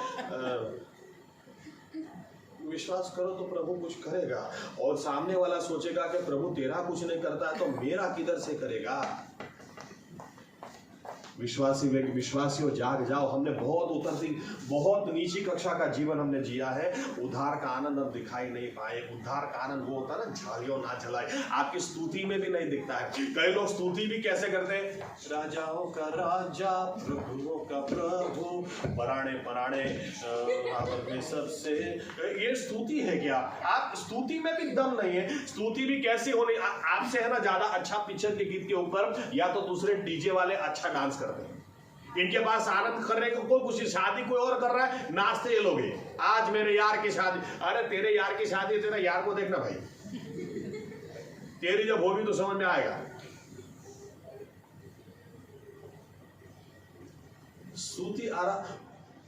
विश्वास करो तो प्रभु कुछ करेगा। और सामने वाला सोचेगा कि प्रभु तेरा कुछ नहीं करता है तो मेरा किधर से करेगा। विश्वासियों जाग जाओ, हमने बहुत नीची कक्षा का जीवन हमने जिया है, उद्धार का आनंद हम दिखाई नहीं पाए। उद्धार का आनंद वो होता है ना, झालियों ना जलाए, आपकी स्तुति में भी नहीं दिखता है। कई लोग स्तुति भी कैसे करते हैं, राजाओं का राजा प्रभुओं का प्रभु, पराणे पराणे सबसे, ये स्तुति है क्या? आप स्तुति में भी दम नहीं है। स्तुति भी कैसी होनी, आपसे है ना ज्यादा अच्छा पिक्चर के गीत के ऊपर या तो दूसरे डीजे वाले अच्छा डांस करते हैं, इनके पास आनंद करने को कोई कुछ, शादी कोई और कर रहा है, नाचते ये लोग हैं। आज मेरे यार की शादी, अरे तेरे यार की शादी, तेरा यार को देखना भाई, तेरी जब होगी तो समझ में आएगा। स्तुति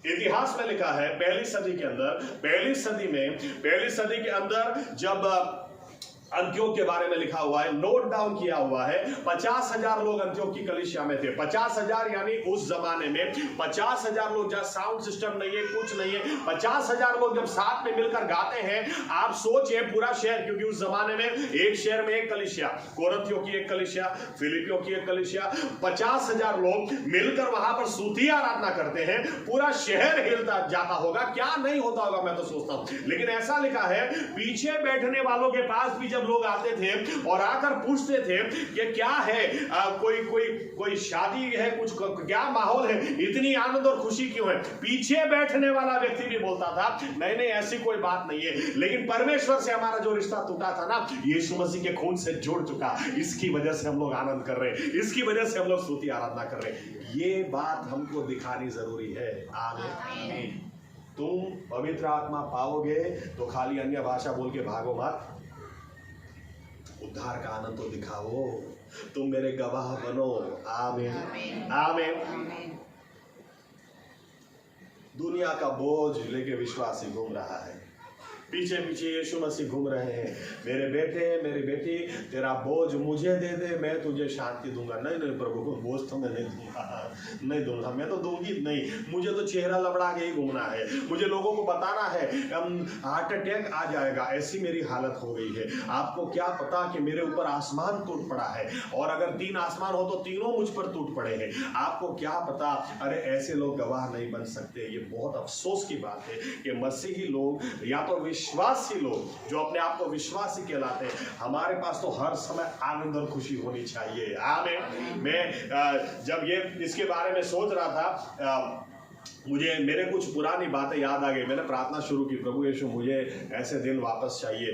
इतिहास में लिखा है पहली सदी के अंदर जब अंत्योक के बारे में लिखा हुआ है, नोट डाउन किया हुआ है, 50,000 लोग अंत्योक की कलीसिया में थे। 50,000 यानी उस जमाने में 50,000 लोग, जब साउंड सिस्टम नहीं है, कुछ नहीं है, 50,000 लोग जब साथ में मिलकर गाते हैं, आप सोचिए पूरा शहर, क्योंकि उस जमाने में एक शहर में एक कलीसिया, कोरिन्थियों की एक कलीसिया, फिलिपियों की एक कलीसिया, 50,000 लोग मिलकर वहां पर स्तुति आराधना करते हैं, पूरा शहर हिलता जाता होगा, क्या नहीं होता होगा मैं तो सोचता हूं। लेकिन ऐसा लिखा है, पीछे बैठने वालों के पास भी जब लोग आते थे और आकर पूछते थे कि क्या है, कोई शादी है, कुछ क्या माहौल है, इतनी आनंद और खुशी क्यों है, पीछे बैठने वाला व्यक्ति भी बोलता था नहीं ऐसी कोई बात नहीं है, लेकिन परमेश्वर से हमारा जो रिश्ता टूटा था ना, यीशु मसीह के खून से जुड़ चुका, इसकी वजह से हम लोग आनंद कर रहे हैं, इसकी वजह से हम लोग स्तुति आराधना कर रहे हैं। ये बात हमको दिखानी जरूरी है। आमीन। तुम पवित्र आत्मा पाओगे तो खाली अन्य भाषा बोल के भागो मत, उद्धार का आनंद तो दिखाओ, तुम मेरे गवाह बनो। आमीन। आमीन। दुनिया का बोझ लेके विश्वासी घूम रहा है, पीछे पीछे यीशु मसीह घूम रहे हैं। मेरे बेटे मेरी बेटी, तेरा बोझ मुझे दे दे, मैं तुझे शांति दूंगा। नहीं नहीं प्रभु, को बोझ तो मैं नहीं दूंगा, मैं तो दूंगी नहीं। मुझे तो चेहरा लबड़ा के ही घूमना है, मुझे लोगों को बताना है हार्ट अटैक आ जाएगा, ऐसी मेरी हालत हो गई है। आपको क्या पता कि मेरे ऊपर आसमान टूट पड़ा है, और अगर 3 आसमान हो तो तीनों मुझ पर टूट पड़े हैं। आपको क्या पता। अरे ऐसे लोग गवाह नहीं बन सकते। ये बहुत अफसोस की बात है कि मसीही लोग या तो विश्वासी लोग जो अपने आप को विश्वासी कहलाते हैं, हमारे पास तो हर समय आनंद और खुशी होनी चाहिए। आमीन। मैं जब ये इसके बारे में सोच रहा था, मुझे मेरे कुछ पुरानी बातें याद आ गई। मैंने प्रार्थना शुरू की, प्रभु यीशु मुझे ऐसे दिन वापस चाहिए।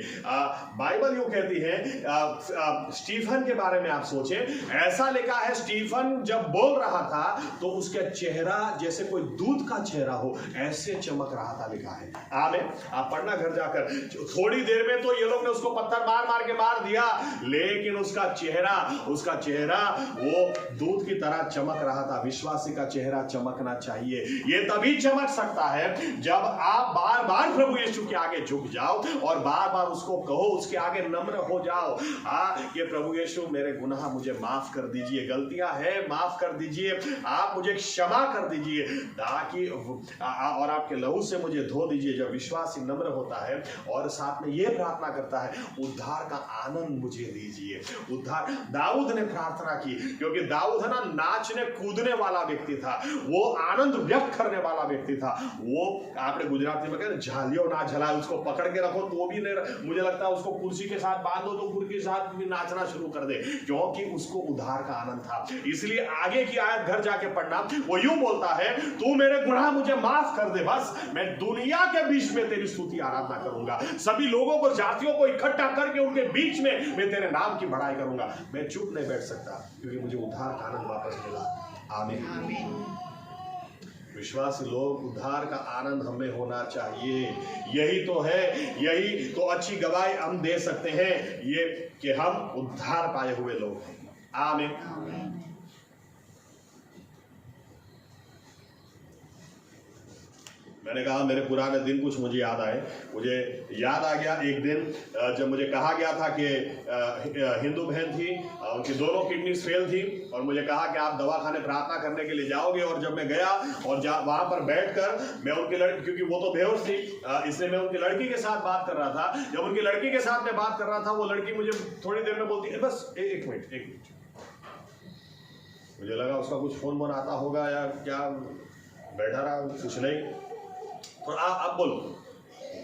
बाइबल यूं कहती है, स्टीफन के बारे में आप सोचें, ऐसा लिखा है स्टीफन जब बोल रहा था तो उसका चेहरा जैसे कोई दूध का चेहरा हो, ऐसे चमक रहा था, लिखा है। आमीन। आप पढ़ना घर जाकर। थोड़ी देर में तो ये लोग ने उसको पत्थर मार मार के मार दिया, लेकिन उसका चेहरा वो दूध की तरह चमक रहा था। विश्वासी का चेहरा चमकना चाहिए। ये तभी चमक सकता है जब आप बार बार प्रभु यीशु के आगे झुक जाओ और बार बार उसको कहो, उसके आगे नम्र हो जाओ। कि प्रभु यीशु मेरे गुनाह मुझे माफ कर दीजिए, गलतियां हैं माफ कर दीजिए, आप मुझे क्षमा कर दीजिए, ताकि और आपके लहू से मुझे धो दीजिए। जब विश्वासी नम्र होता है और साथ में यह प्रार्थना करता है, उद्धार का आनंद मुझे दीजिए। उद्धार दाऊद ने प्रार्थना की, क्योंकि दाऊद है ना नाचने कूदने वाला व्यक्ति था, वो आनंद व्यक्त करने वाला व्यक्ति था। वो आपने गुजराती में कहते झालियो ना झलाए, उसको पकड़ के रखो तो भी नहीं, मुझे लगता है उसको कुर्सी के साथ बांध दो तो कुर्सी के साथ भी नाचना शुरू कर दे, क्योंकि उसको उद्धार का आनंद था। इसलिए आगे की आयत घर जाके पढ़ना, वो यूं बोलता है, तू मेरे गुनाह मुझे माफ कर दे, बस मैं दुनिया के बीच में तेरी स्तुति आराधना करूंगा। सभी लोगों को, जातियों को इकट्ठा करके उनके बीच में मैं तेरे नाम की बढ़ाई करूंगा। मैं चुप नहीं बैठ सकता, क्योंकि मुझे उद्धार का आनंद वापस मिला। आमीन। विश्वासी लोग, उद्धार का आनंद हमें होना चाहिए। यही तो है, यही तो अच्छी गवाही हम दे सकते हैं, ये कि हम उद्धार पाए हुए लोग हैं। आमीन। मैंने कहा मेरे पुराने दिन कुछ मुझे याद आए। मुझे याद आ गया एक दिन जब मुझे कहा गया था कि हिंदू बहन थी, उनकी दोनों किडनी फेल थी, और मुझे कहा कि आप दवाखाने प्रार्थना करने के लिए जाओगे। और जब मैं गया और वहां पर बैठकर मैं उनकी लड़की, क्योंकि वो तो बेहोश थी, इसलिए मैं उनकी लड़की के साथ बात कर रहा था। जब उनकी लड़की के साथ मैं बात कर रहा था, वो लड़की मुझे थोड़ी देर में बोलती है, बस एक मिनट। मुझे लगा उसका कुछ फोन आता होगा या क्या, बैठा रहा, कुछ नहीं। तो आप बोलो,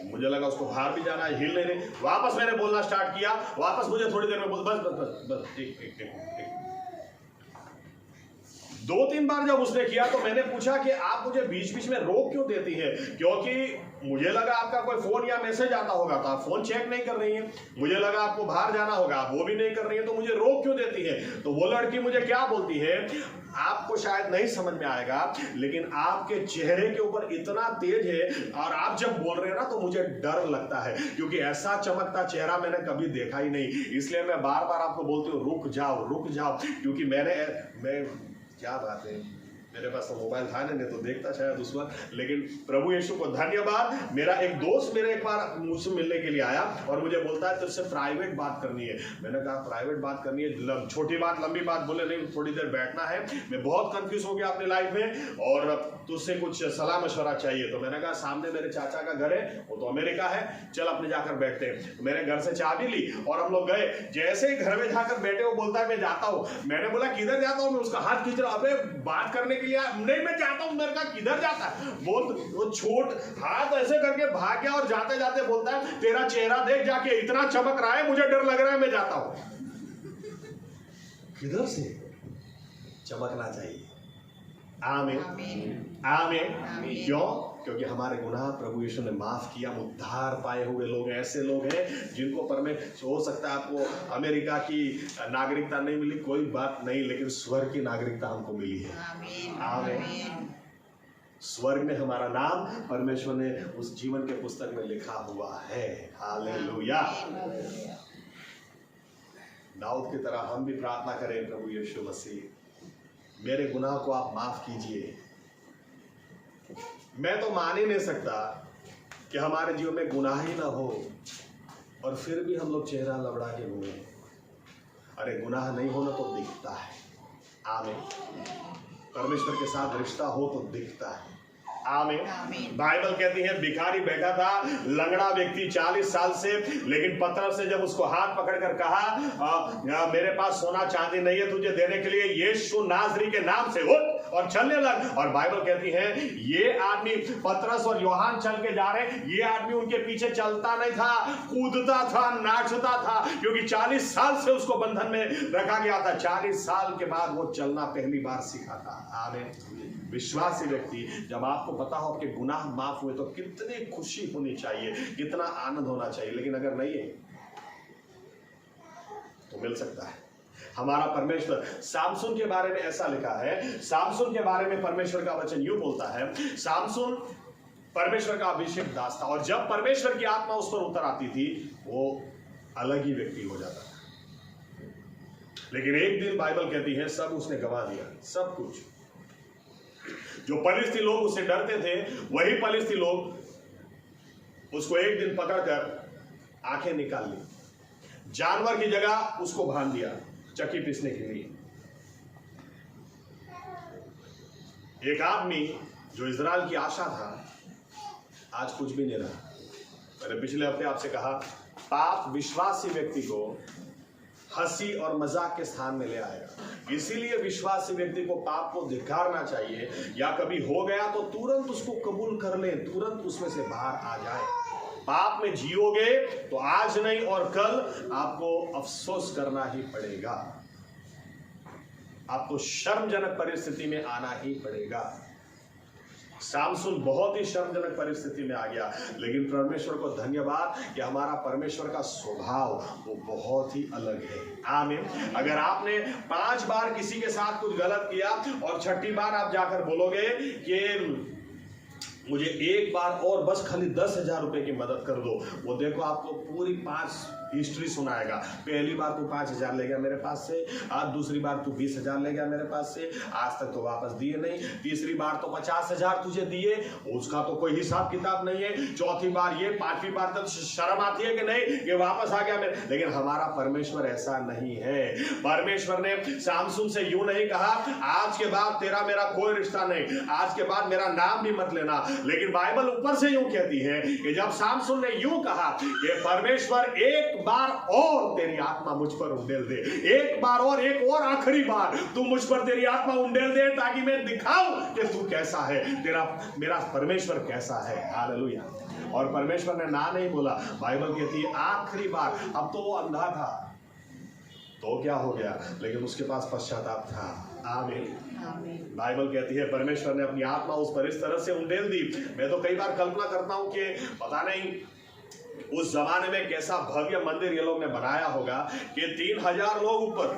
मुझे लगा उसको बाहर भी जाना है, हिल नहीं रही। वापस मैंने बोलना स्टार्ट किया, वापस मुझे थोड़ी देर में बोल, बस एक 2-3 बार जब उसने किया तो मैंने पूछा कि आप मुझे बीच बीच में रोक क्यों देती है, क्योंकि मुझे लगा आपका कोई फोन या मैसेज आता होगा तो आप फोन चेक नहीं कर रही हैं। मुझे लगा आपको बाहर जाना होगा, आप वो भी नहीं कर रही है, तो मुझे रोक क्यों देती है। तो वो लड़की मुझे क्या बोलती है, आपको शायद नहीं समझ में आएगा, लेकिन आपके चेहरे के ऊपर इतना तेज है और आप जब बोल रहे हैं ना तो मुझे डर लगता है, क्योंकि ऐसा चमकता चेहरा मैंने कभी देखा ही नहीं। इसलिए मैं बार बार आपको बोलती हूँ रुक जाओ, क्योंकि मैं क्या बात है, मेरे पास तो मोबाइल था नहीं तो देखता शायद उस वक्त। लेकिन प्रभु यीशु को धन्यवाद, मेरा एक दोस्त मेरे एक बार मुझसे मिलने के लिए आया और मुझे बोलता है तुझसे प्राइवेट बात करनी है। मैंने कहा प्राइवेट बात करनी है, छोटी बात लंबी बात, बोले नहीं थोड़ी देर बैठना है, मैं बहुत कंफ्यूज हो गया अपनी लाइफ में और तुझसे कुछ सलाह मशवरा चाहिए। तो मैंने कहा सामने मेरे चाचा का घर है, वो तो अमेरिका है, चल अपने जाकर बैठते हैं। मैंने घर से चाबी ली और हम लोग गए। जैसे ही घर में जाकर बैठे वो बोलता है मैं जाता हूँ। मैंने बोला किधर जाता हूँ, मैं उसका हाथ खींच रहा, अबे बात करने के लिए नहीं मैं जाता हूँ। मेरे कहा किधर जाता है, वो छोट हाथ ऐसे करके भाग गया और जाते जाते बोलता है तेरा चेहरा देख जाके इतना चमक रहा है, मुझे डर लग रहा है, मैं जाता हूँ। किधर से चमकना चाहिए। आमीन आमीन। क्यों? क्योंकि हमारे गुनाह प्रभु यीशु ने माफ किया। हम उद्धार पाए हुए लोग ऐसे लोग हैं जिनको हो सकता है आपको अमेरिका की नागरिकता नहीं मिली, कोई बात नहीं, लेकिन स्वर्ग की नागरिकता हमको मिली है। आमीन। स्वर्ग में हमारा नाम परमेश्वर ने उस जीवन के पुस्तक में लिखा हुआ है। हालेलुया। दाऊद की तरह हम भी प्रार्थना करें, प्रभु यीशु मसीह मेरे गुनाह को आप माफ कीजिए। मैं तो मान ही नहीं सकता कि हमारे जीवन में गुनाह ही ना हो और फिर भी हम लोग चेहरा लबड़ा के घूमे। अरे गुनाह नहीं होना तो दिखता है। आमीन। परमेश्वर के साथ रिश्ता हो तो दिखता है। आमीन। बाइबल कहती है भिखारी बैठा था, लंगड़ा व्यक्ति 40 साल से, लेकिन पतरस ने जब उसको हाथ पकड़कर कहा मेरे पास सोना चांदी नहीं है तुझे देने के लिए, यीशु नासरी के नाम से उठ और चलने लग। और बाइबल कहती है ये आदमी, पतरस और यूहन्ना चल के जा रहे, ये आदमी उनके पीछे चलता नहीं था, कूदता था, नाचता था, क्योंकि 40 साल से उसको बंधन में रखा गया था। 40 साल के बाद वो चलना पहली बार सीखा था। आमीन। विश्वासी व्यक्ति, जब आपको पता हो आपके गुनाह माफ हुए तो कितनी खुशी होनी चाहिए, कितना आनंद होना चाहिए। लेकिन अगर नहीं है तो मिल सकता है। हमारा परमेश्वर, सामसून के बारे में ऐसा लिखा है, सामसून के बारे में परमेश्वर का वचन यूं बोलता है, सामसून परमेश्वर का अभिषेक दास था, और जब परमेश्वर की आत्मा उस पर उतर आती थी वो अलग ही व्यक्ति हो जाता था। लेकिन एक दिन बाइबल कहती है सब उसने गंवा दिया, सब कुछ। जो पलिस्ती लोग उससे डरते थे, वही पलिस्ती लोग उसको एक दिन पकड़कर आंखें निकाल ली, जानवर की जगह उसको बांध दिया चक्की पीसने के लिए। एक आदमी जो इजराइल की आशा था आज कुछ भी नहीं रहा। मैंने पिछले हफ्ते आपसे कहा, पाप विश्वासी व्यक्ति को हंसी और मजाक के स्थान में ले आएगा। इसीलिए विश्वासी व्यक्ति को पाप को धिक्कारना चाहिए, या कभी हो गया तो तुरंत उसको कबूल कर ले, तुरंत उसमें से बाहर आ जाए। पाप में जियोगे तो आज नहीं और कल आपको अफसोस करना ही पड़ेगा, आपको शर्मजनक परिस्थिति में आना ही पड़ेगा। सामसून बहुत ही शर्मजनक परिस्थिति में आ गया, लेकिन परमेश्वर को धन्यवाद कि हमारा परमेश्वर का स्वभाव वो बहुत ही अलग है। आमीन। अगर आपने 5 बार किसी के साथ कुछ गलत किया और 6ठी बार आप जाकर बोलोगे कि मुझे एक बार और बस खाली 10,000 रुपए की मदद कर दो, वो देखो आपको पूरी 5 हिस्ट्री सुनाएगा। पहली बार तू 5,000 ले गया मेरे पास से, आज दूसरी बार तू 20,000 ले गया मेरे पास से, आज तक तो वापस दिए नहीं, तीसरी बार तो 50,000 तुझे दिए, उसका तो कोई हिसाब किताब नहीं है, चौथी बार ये, 5वीं बार तक शर्म आती है कि नहीं ये वापस आ गया मेरे। लेकिन हमारा परमेश्वर ऐसा नहीं है। परमेश्वर ने सामसून से यूं नहीं कहा आज के बाद तेरा मेरा कोई रिश्ता नहीं, आज के बाद मेरा नाम भी मत लेना। लेकिन बाइबल ऊपर से यूं कहती है कि जब सामसून ने यूं कहा कि परमेश्वर एक बार और तेरी आत्मा मुझ पर उंडेल दे, एक बार और, एक और आखिरी बार तू मुझ पर तेरी आत्मा उंडेल दे, ताकि मैं दिखाऊं कि तू कैसा है, तेरा मेरा परमेश्वर कैसा है। हालेलुया। और परमेश्वर ने ना नहीं बोला, बाइबल कहती है आखिरी बार। अब तो वो अंधा था तो क्या हो गया, लेकिन उसके पास पश्चाताप था। आमीन। बाइबल कहती है परमेश्वर ने अपनी आत्मा उस पर इस तरह से उंडेल दी। मैं तो कई बार कल्पना करता हूं कि पता नहीं उस जमाने में कैसा भव्य मंदिर ये लोग ने बनाया होगा कि 3,000 लोग ऊपर,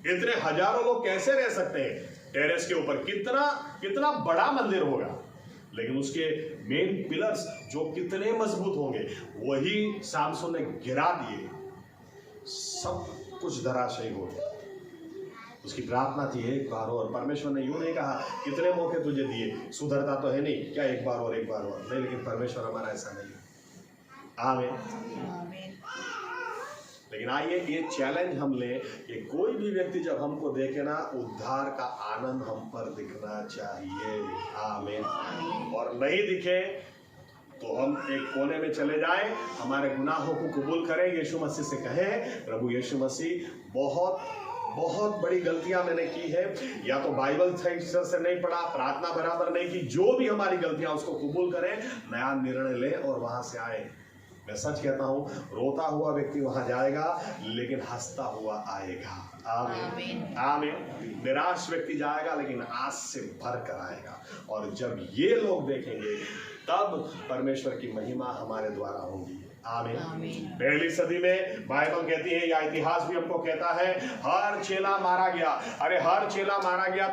इतने हजारों लोग कैसे रह सकते हैं टेरेस के ऊपर, कितना बड़ा मंदिर होगा। लेकिन उसके मेन पिलर्स जो कितने मजबूत होंगे वही सामसून ने गिरा दिए, सब कुछ धराशायी हो गया। उसकी प्रार्थना थी एक बार और। परमेश्वर ने यूं नहीं कहा कितने मौके तुझे दिए, सुधरता तो है नहीं क्या, एक बार और, एक बार और नहीं। लेकिन परमेश्वर हमारा ऐसा नहीं है। आमीन। लेकिन आइए ये चैलेंज हम लें कि कोई भी व्यक्ति जब हमको देखे ना, उद्धार का आनंद हम पर दिखना चाहिए। आमीन। और नहीं दिखे तो हम एक कोने में चले जाएं, हमारे गुनाहों को कबूल करें, यीशु मसीह से कहें प्रभु यीशु मसीह बहुत बड़ी गलतियां मैंने की है, या तो बाइबल सही से नहीं पढ़ा, प्रार्थना बराबर नहीं की, जो भी हमारी गलतियां उसको कबूल करें, नया निर्णय लें और वहां से आए। मैं सच कहता हूं, रोता हुआ व्यक्ति वहां जाएगा लेकिन हंसता हुआ आएगा। आमीन। आमीन। निराश व्यक्ति जाएगा लेकिन आस से भर कर आएगा। और जब ये लोग देखेंगे तब परमेश्वर की महिमा हमारे द्वारा होगी। आमीन। पहली सदी में बाइबल कहती है, या इतिहास भी हमको कहता है, हर चेला मारा गया। अरे हर चेला मारा गया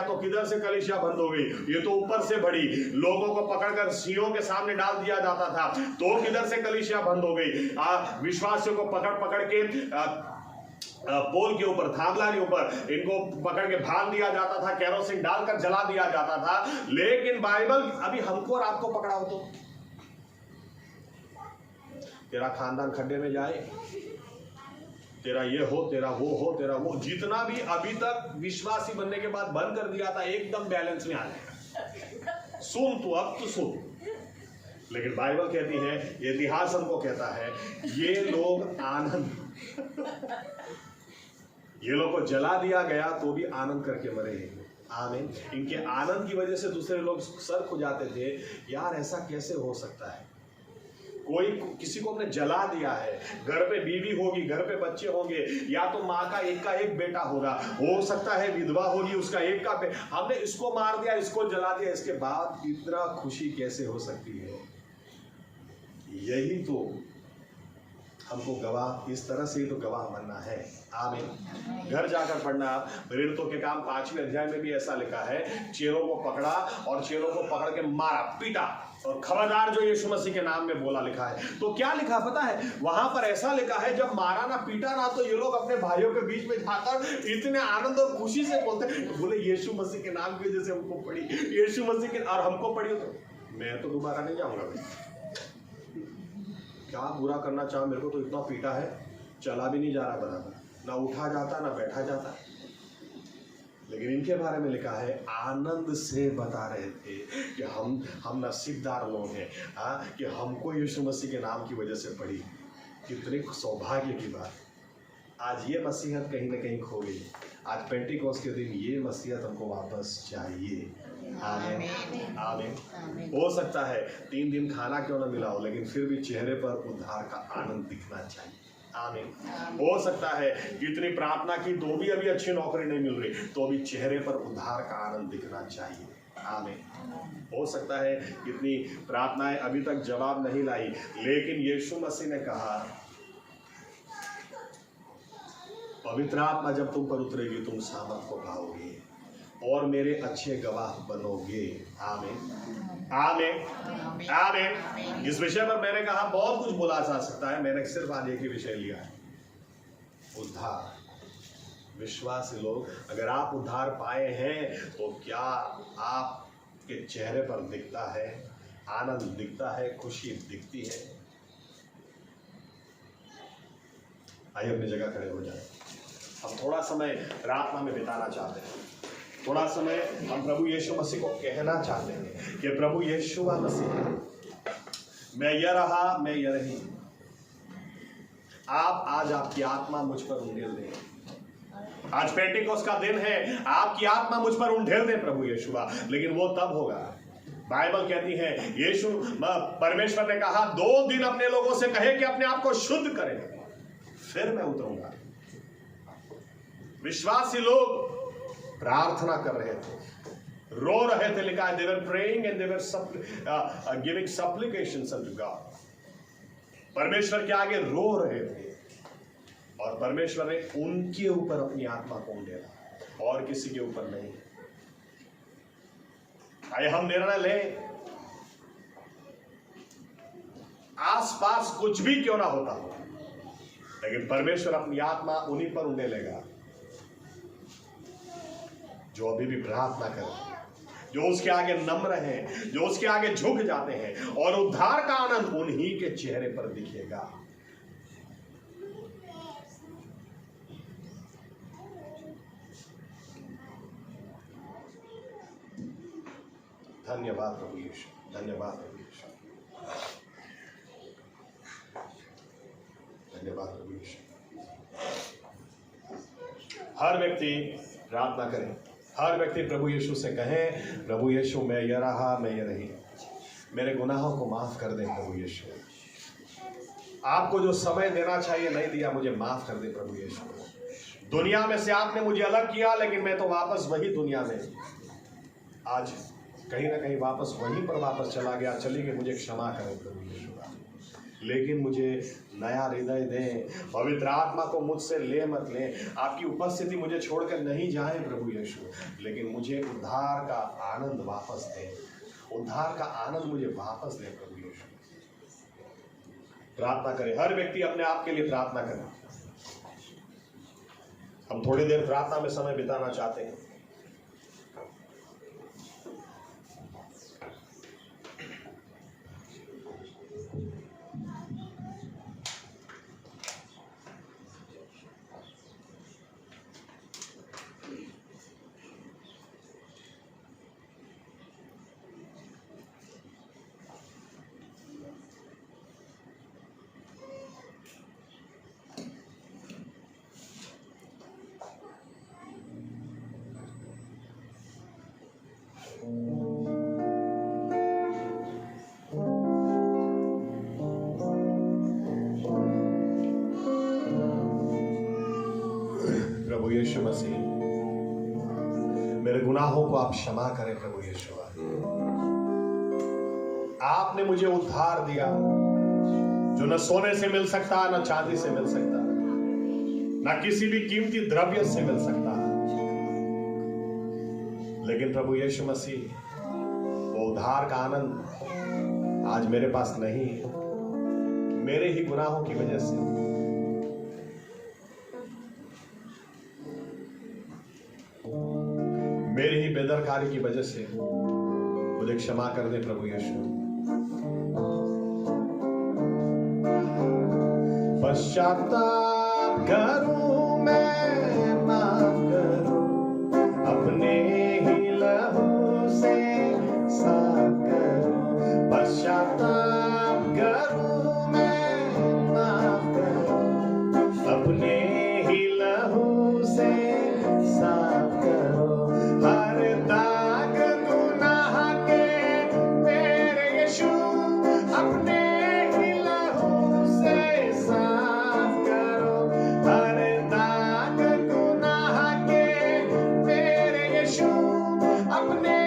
तो किधर से कलीसिया बंद हो गई? ये तो ऊपर से बढ़ी, लोगों को पकड़कर सिंहों के सामने डाल दिया जाता था, तो किधर से कलीसिया बंद हो गई? विश्वासियों को पकड़ के पोल के ऊपर, थांबला के ऊपर इनको पकड़ के बांध दिया जाता था, केरोसिन डालकर जला दिया जाता था। लेकिन बाइबल अभी हमको और आपको पकड़ा हो तो तेरा खानदान खड्डे में जाए, तेरा ये हो, तेरा वो हो, तेरा वो, जितना भी अभी तक विश्वासी बनने के बाद बंद कर दिया था एकदम बैलेंस में आ जाएगा। सुन तू, अब तो सुन। लेकिन बाइबल कहती है, इतिहास हमको कहता है, ये लोग आनंद, ये लोग को जला दिया गया तो भी आनंद करके मरे हैं। आमीन। इनके आनंद की वजह से दूसरे लोग सर खुजाते थे, यार ऐसा कैसे हो सकता है, कोई किसी को हमने जला दिया है, घर पे बीवी होगी, घर पे बच्चे होंगे, या तो माँ का एक बेटा होगा, हो सकता है विधवा होगी, उसका एक का हमने इसको मार दिया, इसको जला दिया, इसके बाद इतना खुशी कैसे हो सकती है। यही तो हमको गवाह, इस तरह से ही तो गवाह बनना है। आमीन। घर जाकर पढ़ना, प्रेरितों के काम 5वें अध्याय में भी ऐसा लिखा है, चेलों को पकड़ा और चेलों को पकड़ के मारा, पीटा, और खबरदार जो यीशु मसीह के नाम में बोला लिखा है। तो क्या लिखा पता है, वहां पर ऐसा लिखा है, जब मारा ना पीटा ना, तो ये लोग अपने भाइयों के बीच में जाकर इतने आनंद और खुशी से बोलते, बोले यीशु मसीह के नाम की वजह से हमको पड़ी, यीशु मसीह के, और हमको पड़ी तो मैं तो दोबारा नहीं जाऊंगा भाई, क्या बुरा करना चाहो, मेरे को तो इतना पीटा है, चला भी नहीं जा रहा बराबर, ना उठा जाता ना बैठा जाता। लेकिन इनके बारे में लिखा है, आनंद से बता रहे थे कि हम नसीबदार लोग हैं, कि हमको यीशु मसीह के नाम की वजह से पड़ी। कितनी सौभाग्य की बात। आज ये मसीहत कहीं ना कहीं खो गई। आज पेंटिकोस्ट के दिन ये मसीहत हमको वापस चाहिए। आमीन। आमीन। हो सकता है 3 दिन खाना क्यों ना मिला हो, लेकिन फिर भी चेहरे पर उद्धार का आनंद दिखना चाहिए। आमीन। हो सकता है कितनी प्रार्थना की तो भी अभी अच्छी नौकरी नहीं मिल रही, तो भी चेहरे पर उद्धार का आनंद दिखना चाहिए। आमीन। हो सकता है कितनी प्रार्थनाएं अभी तक जवाब नहीं लाई, लेकिन यीशु मसीह ने कहा, पवित्र आत्मा जब तुम पर उतरेगी, तुम सामर्थ को पाओगे और मेरे अच्छे गवाह बनोगे। आमीन। आमीन। आमीन। इस विषय पर मैंने कहा बहुत कुछ बोला जा सकता है, मैंने सिर्फ आज एक ही विषय लिया है, उद्धार। विश्वासी लोग, अगर आप उद्धार पाए हैं तो क्या आपके चेहरे पर दिखता है, आनंद दिखता है, खुशी दिखती है? आइए अपनी जगह खड़े हो जाए। हम थोड़ा समय प्रार्थना में बिताना चाहते हैं, थोड़ा समय हम प्रभु यीशु मसीह को कहना चाहते हैं कि प्रभु यीशु मसीह, मैं यह रहा, मैं यह रही। आप आज आपकी आत्मा मुझ पर उंडेल दें। आज पेंटिकोस्ट का दिन है, आपकी आत्मा मुझ पर उंडेल दें प्रभु यीशु। लेकिन वो तब होगा, बाइबल कहती है, यीशु परमेश्वर ने कहा 2 दिन अपने लोगों से कहे कि अपने आप को शुद्ध करें, फिर मैं उतरूंगा। विश्वासी लोग प्रार्थना कर रहे थे, रो रहे थे, लिखा है, they were praying and they were giving supplications unto God। परमेश्वर के आगे रो रहे थे और परमेश्वर ने उनके ऊपर अपनी आत्मा को उंडेला और किसी के ऊपर नहीं। आइए हम निर्णय लें, आसपास कुछ भी क्यों ना होता हो, लेकिन परमेश्वर अपनी आत्मा उन्हीं पर उंडेलेगा जो अभी भी प्रार्थना करें, जो उसके आगे नम्र हैं, जो उसके आगे झुक जाते हैं, और उद्धार का आनंद उन्हीं के चेहरे पर दिखेगा। धन्यवाद प्रभु यीशु, धन्यवाद प्रभु यीशु, धन्यवाद प्रभु यीशु। हर व्यक्ति प्रार्थना करें, हर व्यक्ति प्रभु यीशु से कहें, प्रभु यीशु मैं यह रहा, मैं यह रही, मेरे गुनाहों को माफ कर दे प्रभु यीशु। आपको जो समय देना चाहिए नहीं दिया, मुझे माफ कर दे प्रभु यीशु। दुनिया में से आपने मुझे अलग किया, लेकिन मैं तो वापस वही दुनिया में आज कहीं ना कहीं वापस वहीं पर वापस चला गया, चली गई। मुझे क्षमा करें प्रभु यीशु, लेकिन मुझे नया हृदय दें, पवित्र आत्मा को मुझसे ले मत लें। आपकी उपस्थिति मुझे छोड़कर नहीं जाए प्रभु यीशु, लेकिन मुझे उद्धार का आनंद वापस दें, उद्धार का आनंद मुझे वापस दें प्रभु यीशु। प्रार्थना करें, हर व्यक्ति अपने आप के लिए प्रार्थना करें। हम थोड़ी देर प्रार्थना में समय बिताना चाहते हैं। मसीह, मेरे गुनाहों को आप क्षमा करें प्रभु यीशु। आपने मुझे उद्धार दिया जो न सोने से मिल सकता, न चांदी से मिल सकता, न किसी भी कीमती द्रव्य से मिल सकता। लेकिन प्रभु यीशु मसीह, वो उद्धार का आनंद आज मेरे पास नहीं है, मेरे ही गुनाहों की वजह से। मेरी ही बेदरकारी की वजह से मुझे क्षमा कर दे प्रभु यीशु। पश्चाताप करूं मैं, माफ करूं, अपने ही लहू से साफ करूं। पश्चाताप करूं मैं, माफ करूं, अपने ही लहू से साफ करूं। हर दाग गुनाह के मेरे यीशु, अपने ही लहू से साफ करो। हर दाग गुनाह के मेरे यीशु, अपने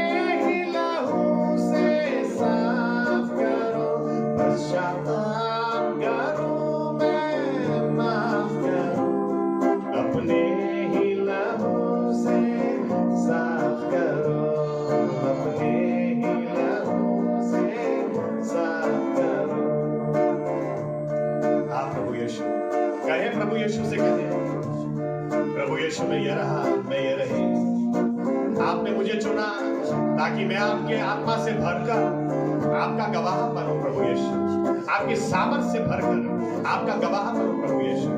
ही लहू से साफ करो। पश्चाताप करूं मैं, माफ करूं, अपने ही लहू से साफ करो। अपने ही लहू से साफ करो। आप प्रभु यीशु कहे, प्रभु यीशु से कहे, प्रभु यीशु मैं ये रहा, मैं ये रही। आपने मुझे चुना ताकि मैं आपके आत्मा से भरकर आपका गवाह बनूं प्रभु यीशु। आपकी सामर्थ से भरकर आपका गवाह बनूं प्रभु यीशु।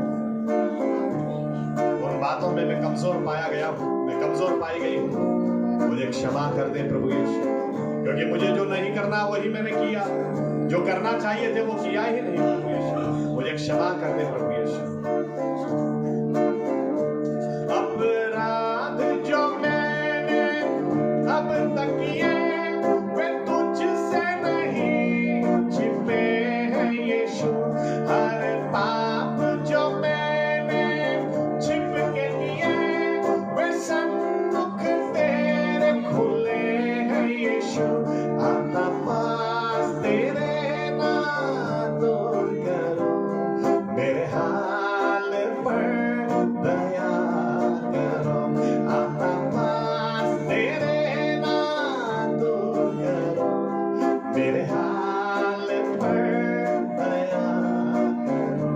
उन बातों में मैं कमजोर पाया गया हूं, मैं कमजोर पाई गई हूं, मुझे क्षमा कर दे प्रभु यीशु। क्योंकि मुझे जो नहीं करना वही मैंने किया, जो करना चाहिए थे वो किया ही नहीं प्रभु यीशु। मुझे क्षमा कर दे प्रभु यीशु। अपराध जो मैंने अब तक किए, वे तुझसे नहीं छिपे हैं यीशु। हर पाप जो मैंने छिप के किए, वे सन्मुख तेरे खुले हैं यीशु। आता पास तेरे ना दूर करो, मेरे हाल पर दया करो। आता पास तेरे ना दूर करो, मेरे हाल पर दया करो।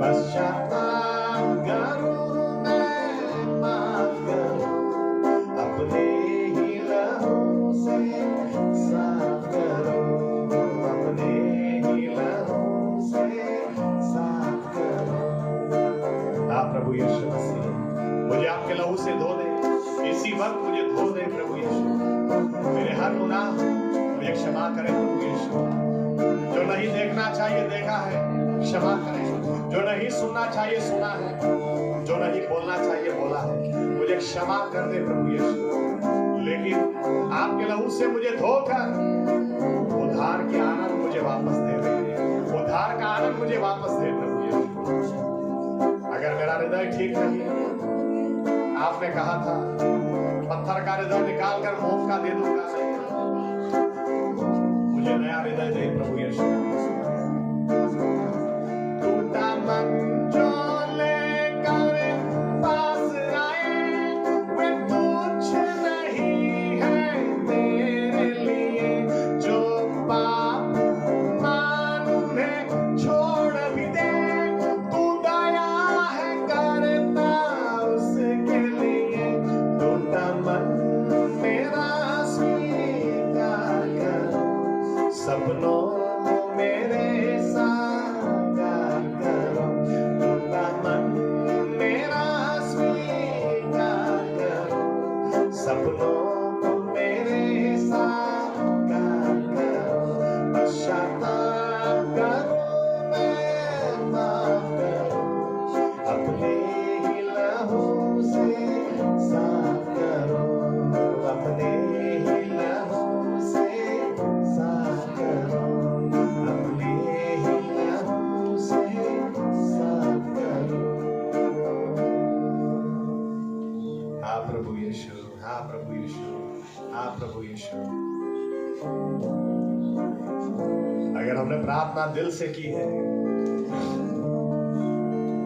पश्चाताप करूं मैं, माफ करूं, अपने ही लहू से साफ करो। अपने ही लहू से साफ करो। आप प्रभु यीशु मसीह, मुझे आपके लहू से धो दे, इसी वक्त मुझे धो दे प्रभु यीशु। मेरे हर गुनाह मुझे क्षमा करें प्रभु यीशु। जो नहीं देखना चाहिए देखा है, क्षमा करें। जो नहीं सुनना चाहिए सुना है, जो नहीं बोलना चाहिए बोला है, मुझे क्षमा कर दे प्रभु यीशु। लेकिन आपके लहू से मुझे धोकर उद्धार की आनंद मुझे वापस दे दे। उद्धार का आनंद मुझे वापस दे प्रभु यीशु। अगर मेरा हृदय ठीक नहीं, आपने कहा था पत्थर का हृदय निकाल कर मोम का दे दूंगा, मुझे नया हृदय दे प्रभु यीशु। टूटा मन जो लेकर पास आए, वे तुच्छ नहीं है तेरे लिए। जो पाप मान उन्हें छोड़ भी दे, तू दया है करता उसके लिए। टूटा मन मेरा स्वीकार करो, सपनों को मेरे साकार करो। टूटा मन मेरा स्वीकार करो, सपनों को मेरे साकार करो। पश्चाताप करूं मैं, माफ करो, अपने ही लहू से साफ करो। अपने ही लहू से साफ करो। प्रभु यीशु, हाँ प्रभु यीशु। अगर हमने प्रार्थना दिल से की है,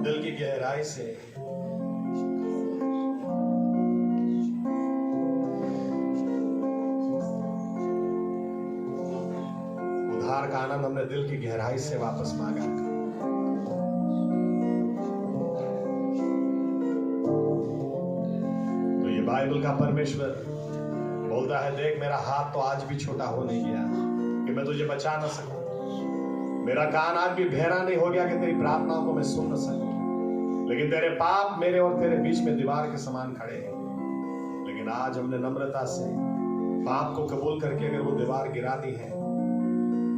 दिल की गहराई से, उद्धार का आनंद हमने दिल की गहराई से वापस मांगा, तो ये बाइबल का परमेश्वर बोलता है, देख मेरा हाथ तो आज भी छोटा हो नहीं गया कि मैं तुझे बचा ना सकूं, मेरा कान आज भी बहरा नहीं हो गया कि तेरी प्रार्थनाओं को मैं सुन न सकूं, लेकिन तेरे पाप मेरे और तेरे बीच में दीवार के समान खड़े हैं। लेकिन आज हमने नम्रता से पाप को कबूल करके अगर वो दीवार गिरा दी है,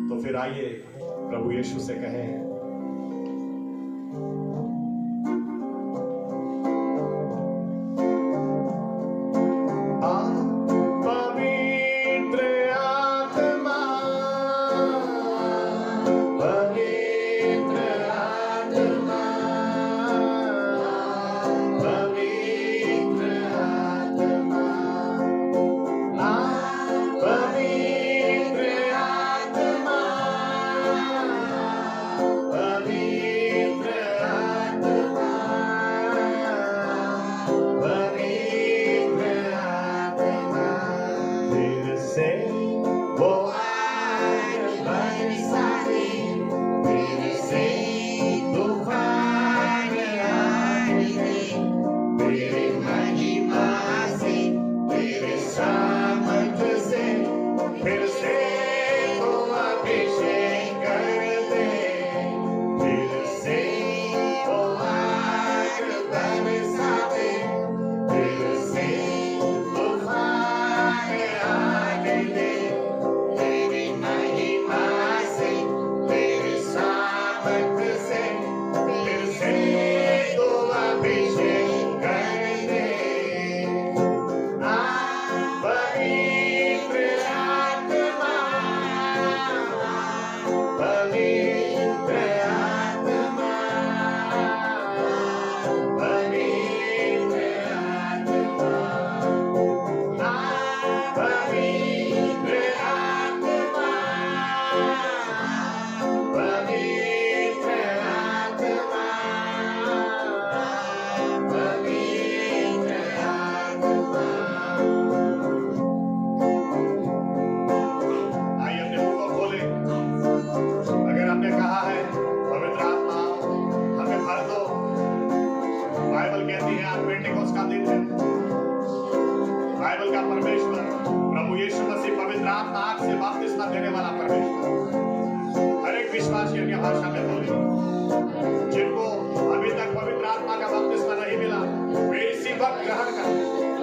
तो फिर आइए प्रभु यीशु से कहें,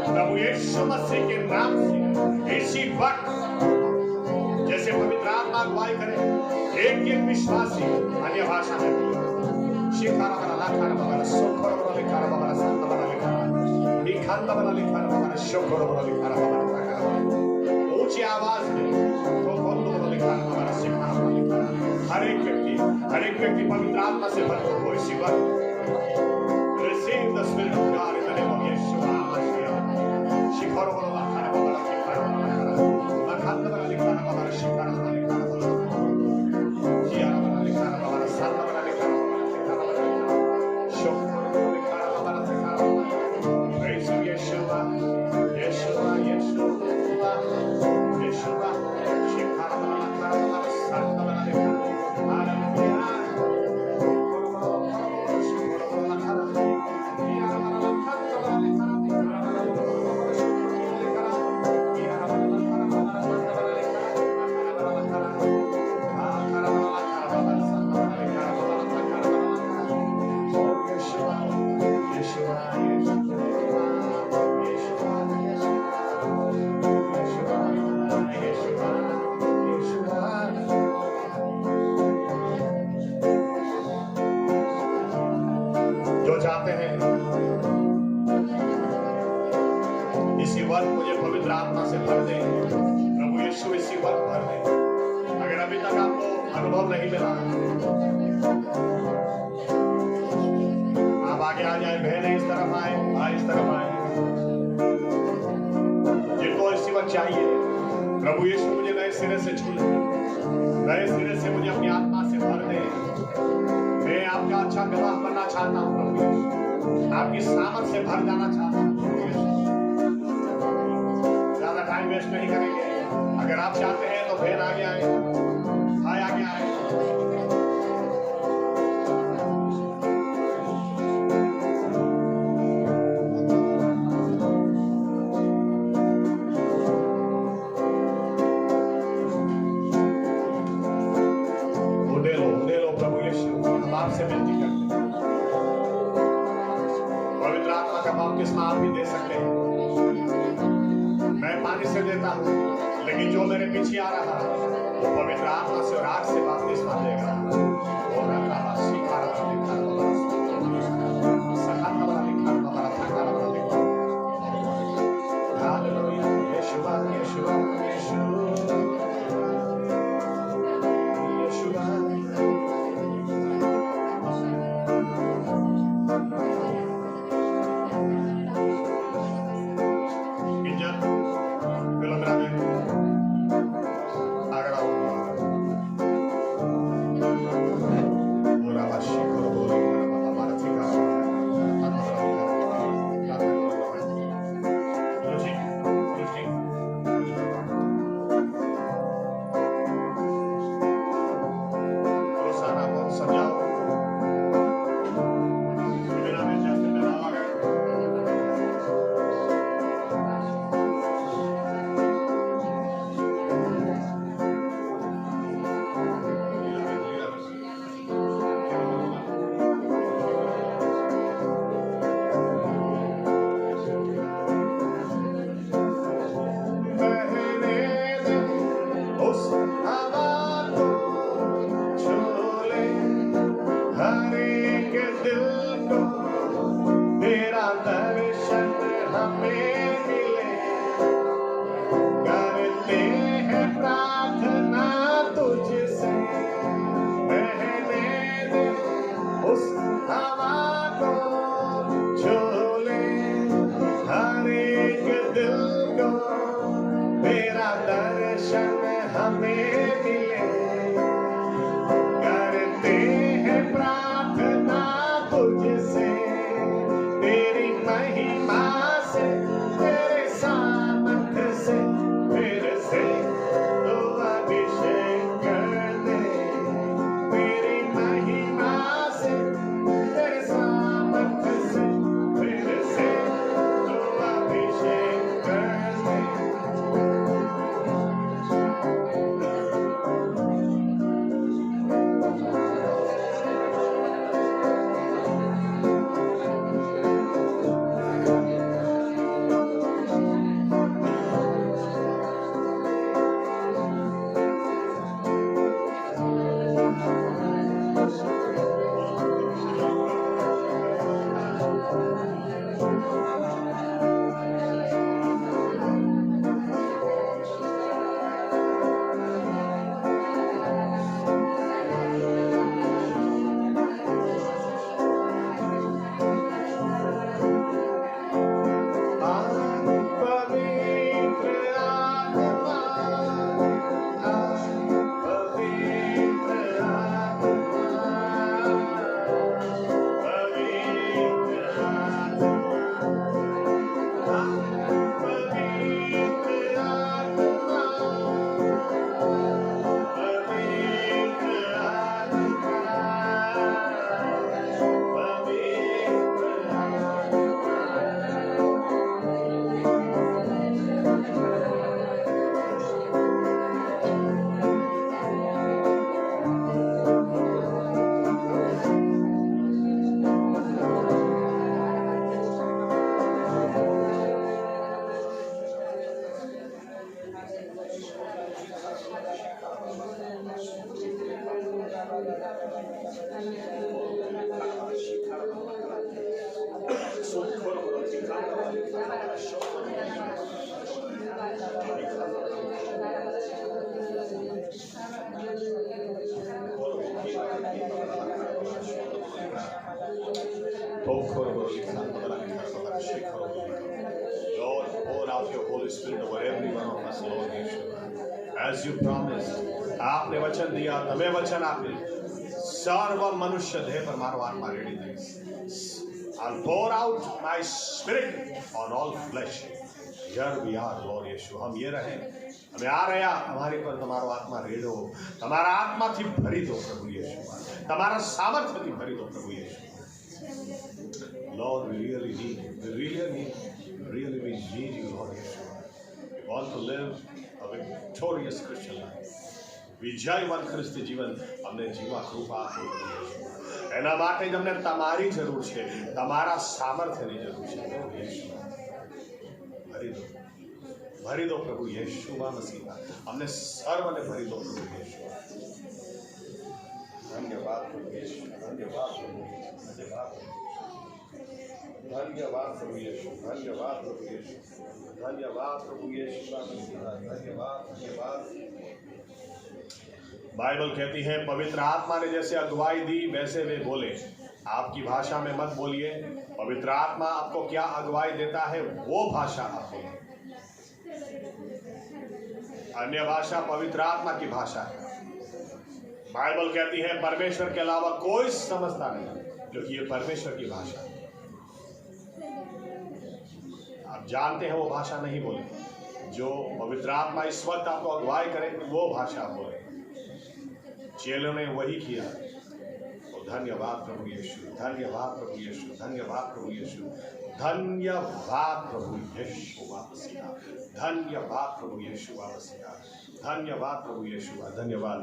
प्रभु यीशु मसीह के नाम से इसी वक्त जैसे पवित्र आत्मा अगुवाई करे, एक एक विश्वासी अन्य भाषा में बोले। शिखारा बना लाखारा बना सोखर बना लिखारा बना संत बना लिखारा निखांत बना लिखारा बना शोखर बना लिखारा बना ताका ऊंची आवाज में तो बोल बना लिखारा बना शिखारा बना लिखारा। हर एक व्यक्ति पवित्र आत्मा से भरपूर हो इसी वक्त। Receive the Spirit of God in the name of Yeshua HaMashiach. शिखर बना लाखारा बना शिखारा बना लाखांत बना लिखारा बना शिखारा बना लिखारा बना जियारा बना लिखारा बना संत बना लिखारा बना शोखर बना लिखारा बना शिखारा बना। Praise you Yeshua, Yeshua, Yeshua, Yeshua. शिखारा बना लिखारा बना संत बना लिखारा। Hallelujah. जो चाहते हैं इसी वक्त मुझे पवित्र आत्मा से भर दे, प्रभु यीशु इसी वक्त भर दे। अगर अभी तक आपको अनुभव नहीं मिला, आप आगे आ जाए, बहनें इस तरफ आए, भाई इस तरफ आए। वक्त चाहिए। प्रभु यीशु मुझे नए सिरे से छू ले, नए सिरे से मुझे अपनी आत्मा से भर दे। मैं आपका अच्छा गवाह बनना चाहता हूँ प्रभु यीशु, आपकी सामर्थ से भर जाना चाहता हूँ प्रभु यीशु। ज्यादा टाइम वेस्ट नहीं करेंगे। अगर आप चाहते हैं तो फिर आगे आए, आगे आए। उड़े लो प्रभु यीशु, हम आपसे विनती करते हैं। पवित्र आत्मा का बपतिस्मा आप भी दे सकते हैं। मैं पानी से देता हूँ, लेकिन जो मेरे पीछे आ रहा है वो पवित्र आत्मा से और आग से बपतिस्मा देगा। और रखा सीखा रहा लिखा सखा का बड़ा लिखा बड़ा थका बड़ा लिखा। Hallelujah यीशुआ यीशुआ यीशुआ यीशुआ। Lord, pour out your Holy Spirit over every one of as you promise, आपने वचन दिया, तमें वचन आपने सर्व मनुष्य देह पर मारो आत्मा रेडी थी। I'll pour out my spirit on all flesh. Here we are, Lord यीशु, हम ये रहे, हमें आ रहा हमारे पर तुम्हारो आत्मा रेड हो, तुम्हारा आत्मा थी भरी दो प्रभु यीशु, तुम्हारा सामर्थ्य थी भरी दो प्रभु यीशु। Lord, we really need you, Lord Yeshu. We want to live a victorious Christian life. વિજયવાન ખ્રિસ્તી જીવન અમને જીવવા કૃપા આપો પ્રભુ યીશુ। એના માટે જ અમને તમારી જરૂર છે, તમારા સામર્થ્યની જરૂર છે પ્રભુ યીશુ। ભરી દો પ્રભુ યીશુમાં મસીહા, અમને સર્વને ભરી દો પ્રભુ યીશુ। ધન્યવાદ પ્રભુ યીશુ, ધન્યવાદ પ્રભુ, ધન્યવાદ, ધન્યવાદ પ્રભુ યીશુ, ધન્યવાદ પ્રભુ યીશુ, ધન્યવાદ પ્રભુ યીશુમાં મસીહા, ધન્યવાદ, ધન્યવાદ। बाइबल कहती है पवित्र आत्मा ने जैसे अगुवाई दी वैसे वे बोले। आपकी भाषा में मत बोलिए, पवित्र आत्मा आपको क्या अगुवाई देता है वो भाषा आप बोलिए। अन्य भाषा पवित्र आत्मा की भाषा है। बाइबल कहती है परमेश्वर के अलावा कोई समझता नहीं, क्योंकि ये परमेश्वर की भाषा है। आप जानते हैं वो भाषा नहीं बोले, जो पवित्र आत्मा इस वक्त आपको अगुवाई करेंगे वो भाषा आप बोले। चेलों ने वही किया। तो धन्यवाद प्रभु यीशु, धन्यवाद प्रभु यीशु, धन्यवाद प्रभु यीशु, धन्यवाद प्रभु यीशु मसीहा, धन्यवाद प्रभु यीशु मसीहा, धन्यवाद प्रभु यीशु, धन्यवाद।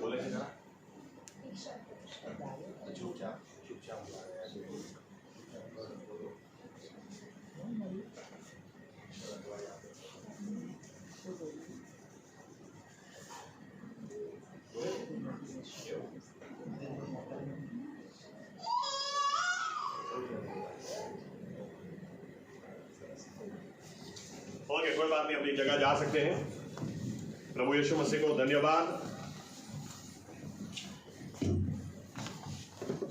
बोले जरा चुपचाप चुपचाप। ओके, कोई बात नहीं, अपनी जगह जा सकते हैं। प्रभु यीशु मसीह को धन्यवाद।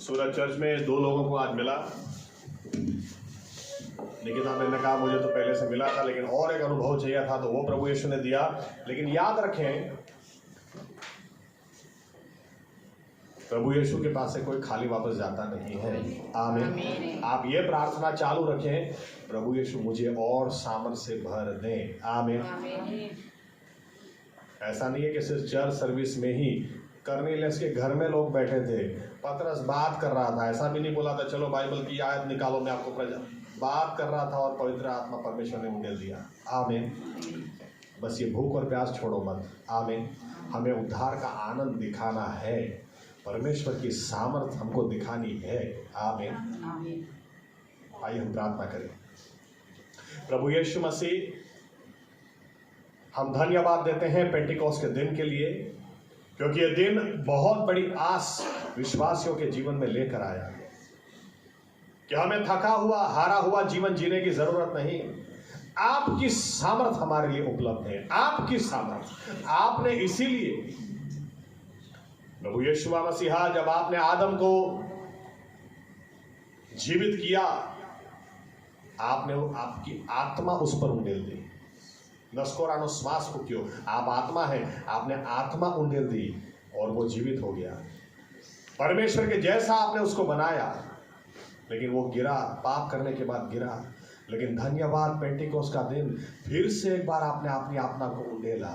सूरज चर्च में 2 लोगों को आज मिला। निकिता ने कहा मुझे तो पहले से मिला था, लेकिन और एक अनुभव चाहिए था, तो वो प्रभु यीशु ने दिया। लेकिन याद रखें, प्रभु यीशु के पास से कोई खाली वापस जाता नहीं है। आमीन। आप ये प्रार्थना चालू रखें, प्रभु यीशु मुझे और सामर्थ से भर दें। आमीन। ऐसा नहीं है कि सिर्फ चर्च सर्विस में ही। कर्नेलियस के घर में लोग बैठे थे, पतरस बात कर रहा था। ऐसा भी नहीं बोला था चलो बाइबल की आयत निकालो मैं आपको बात कर रहा था और पवित्र आत्मा परमेश्वर ने उंडेल दिया। आमीन। बस ये भूख और प्यास छोड़ो मत। आमीन। हमें उद्धार का आनंद दिखाना है, परमेश्वर की सामर्थ हमको दिखानी है। आमीन। आइए हम प्रार्थना करें। प्रभु यीशु मसीह, हम धन्यवाद देते हैं पेंटिकोस के दिन के लिए, क्योंकि ये दिन बहुत बड़ी आस विश्वासियों के जीवन में लेकर आया कि हमें थका हुआ हारा हुआ जीवन जीने की जरूरत नहीं। आपकी सामर्थ हमारे लिए उपलब्ध है। आपकी सामर्थ आपने, इसीलिए प्रभु यीशु मसीहा, जब आपने आदम को जीवित किया, आपने आपकी आत्मा उस पर उंडेल दी। नस्कोरानो श्वास को क्यों, आप आत्मा है, आपने आत्मा उंडेल दी और वो जीवित हो गया। परमेश्वर के जैसा आपने उसको बनाया, लेकिन वो गिरा, पाप करने के बाद गिरा। लेकिन धन्यवाद, पेंटिकोस का दिन फिर से एक बार आपने अपनी आत्मा को उंडेला।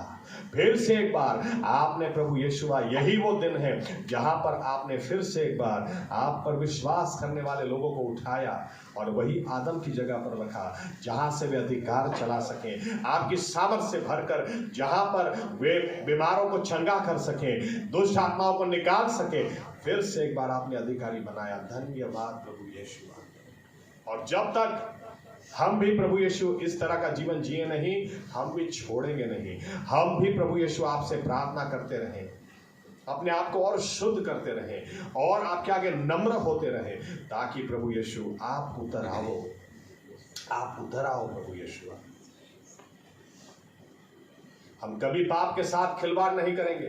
फिर से एक बार आपने, प्रभु यीशुआ, यही वो दिन है जहां पर आपने फिर से एक बार आप पर विश्वास करने वाले लोगों को उठाया और वही आदम की जगह पर रखा, जहां से वे अधिकार चला सके, आपकी सामर्थ से भरकर, जहां पर वे बीमारों को चंगा कर सके, दुष्ट आत्माओं को निकाल सके। फिर से एक बार आपने अधिकारी बनाया। धन्यवाद प्रभु यीशु। और जब तक हम भी प्रभु यीशु इस तरह का जीवन जिए नहीं, हम भी छोड़ेंगे नहीं। हम भी प्रभु यीशु आपसे प्रार्थना करते रहें, अपने आप को और शुद्ध करते रहें और आपके आगे नम्र होते रहें, ताकि प्रभु यीशु आप उतर आओ, आप उतर आओ प्रभु यीशु। हम कभी पाप के साथ खिलवाड़ नहीं करेंगे।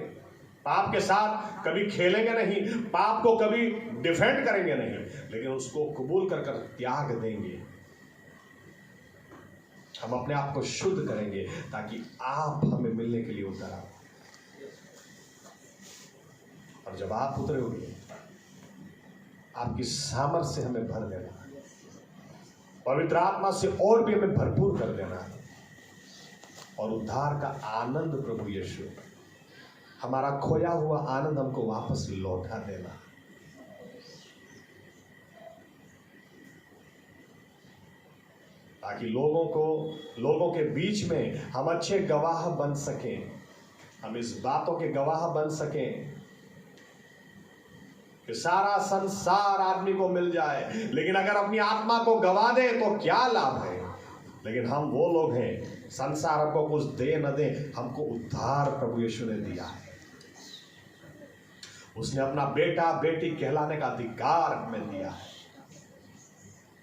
पाप के साथ कभी खेलेंगे नहीं, पाप को कभी डिफेंड करेंगे नहीं, लेकिन उसको कबूल कर त्याग देंगे। हम अपने आप को शुद्ध करेंगे ताकि आप हमें मिलने के लिए उतर आओ। और जब आप उतरोगे, आपकी सामर्थ्य से हमें भर देना, पवित्र आत्मा से और भी हमें भरपूर कर देना, और उद्धार का आनंद प्रभु यीशु, हमारा खोया हुआ आनंद हमको वापस लौटा देना। ताकि लोगों के बीच में हम अच्छे गवाह बन सकें, हम इस बातों के गवाह बन सकें कि सारा संसार आदमी को मिल जाए, लेकिन अगर अपनी आत्मा को गवा दे तो क्या लाभ है। लेकिन हम वो लोग हैं, संसार हमको कुछ दे न दे, हमको उद्धार प्रभु यीशु ने दिया है। उसने अपना बेटा बेटी कहलाने का अधिकार हमें दिया है।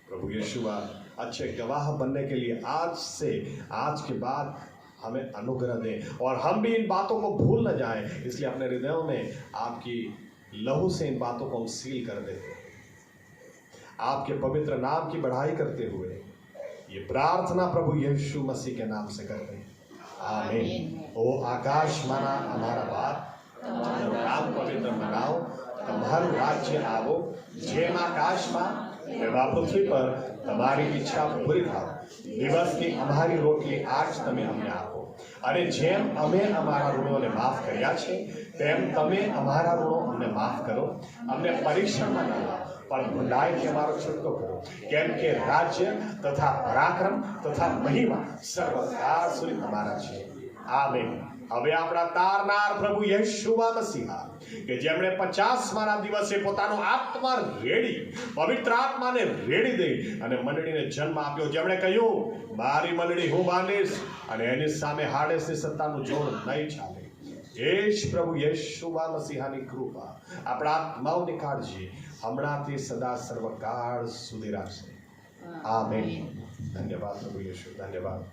प्रभु यीशु अच्छे गवाह बनने के लिए आज के बाद हमें अनुग्रह दें, और हम भी इन बातों को भूल न जाएं। इसलिए अपने हृदयों में आपकी लहू से इन बातों को हम सील कर देते हैं। आपके पवित्र नाम की बढ़ाई करते हुए ये प्रार्थना प्रभु यीशु मसीह के नाम से करते हैं, आमीन। ओ आकाश माना हमारा बाप, તમારું નામ પવિત્ર મનાવો, તમારું રાજ્ય આવો, જેમ આકાશમાં એવા પૃથ્વી પર તમારી ઈચ્છા પૂરી થાવ। દિવસની અમારી રોટલી આજ તમે અમને આપો, અને જેમ અમે અમારા ઋણોને માફ કર્યા છે તેમ તમે અમારા ઋણો અમને માફ કરો। અમને પરીક્ષણમાં ન લાવો, પણ ભલાઈથી અમારો છૂટકો કરો, કેમ કે રાજ્ય તથા પરાક્રમ તથા મહિમા સર્વકાળ સુધી તમારા છે, આમીન। હવે આપણા તારનાર પ્રભુ યેશુવા મસીહા કે જેમણે 50માના દિવસે પોતાનો આત્મા રેડી, પવિત્ર આત્માને રેડી દઈ અને મંડળીને જન્મ આપ્યો, જેમણે કહ્યું મારી મંડળી હું બાંધીશ અને એની સામે હાડેસની સત્તાનું જોડ નહીં ચાલે। એ જ પ્રભુ યેશુવા મસીહાની કૃપા, આપણા આત્માઓની કાળજી હમણાંથી સદા સર્વકાળ સુધી રાખશે, આમીન। ધન્યવાદ પ્રભુ યેશુ, ધન્યવાદ।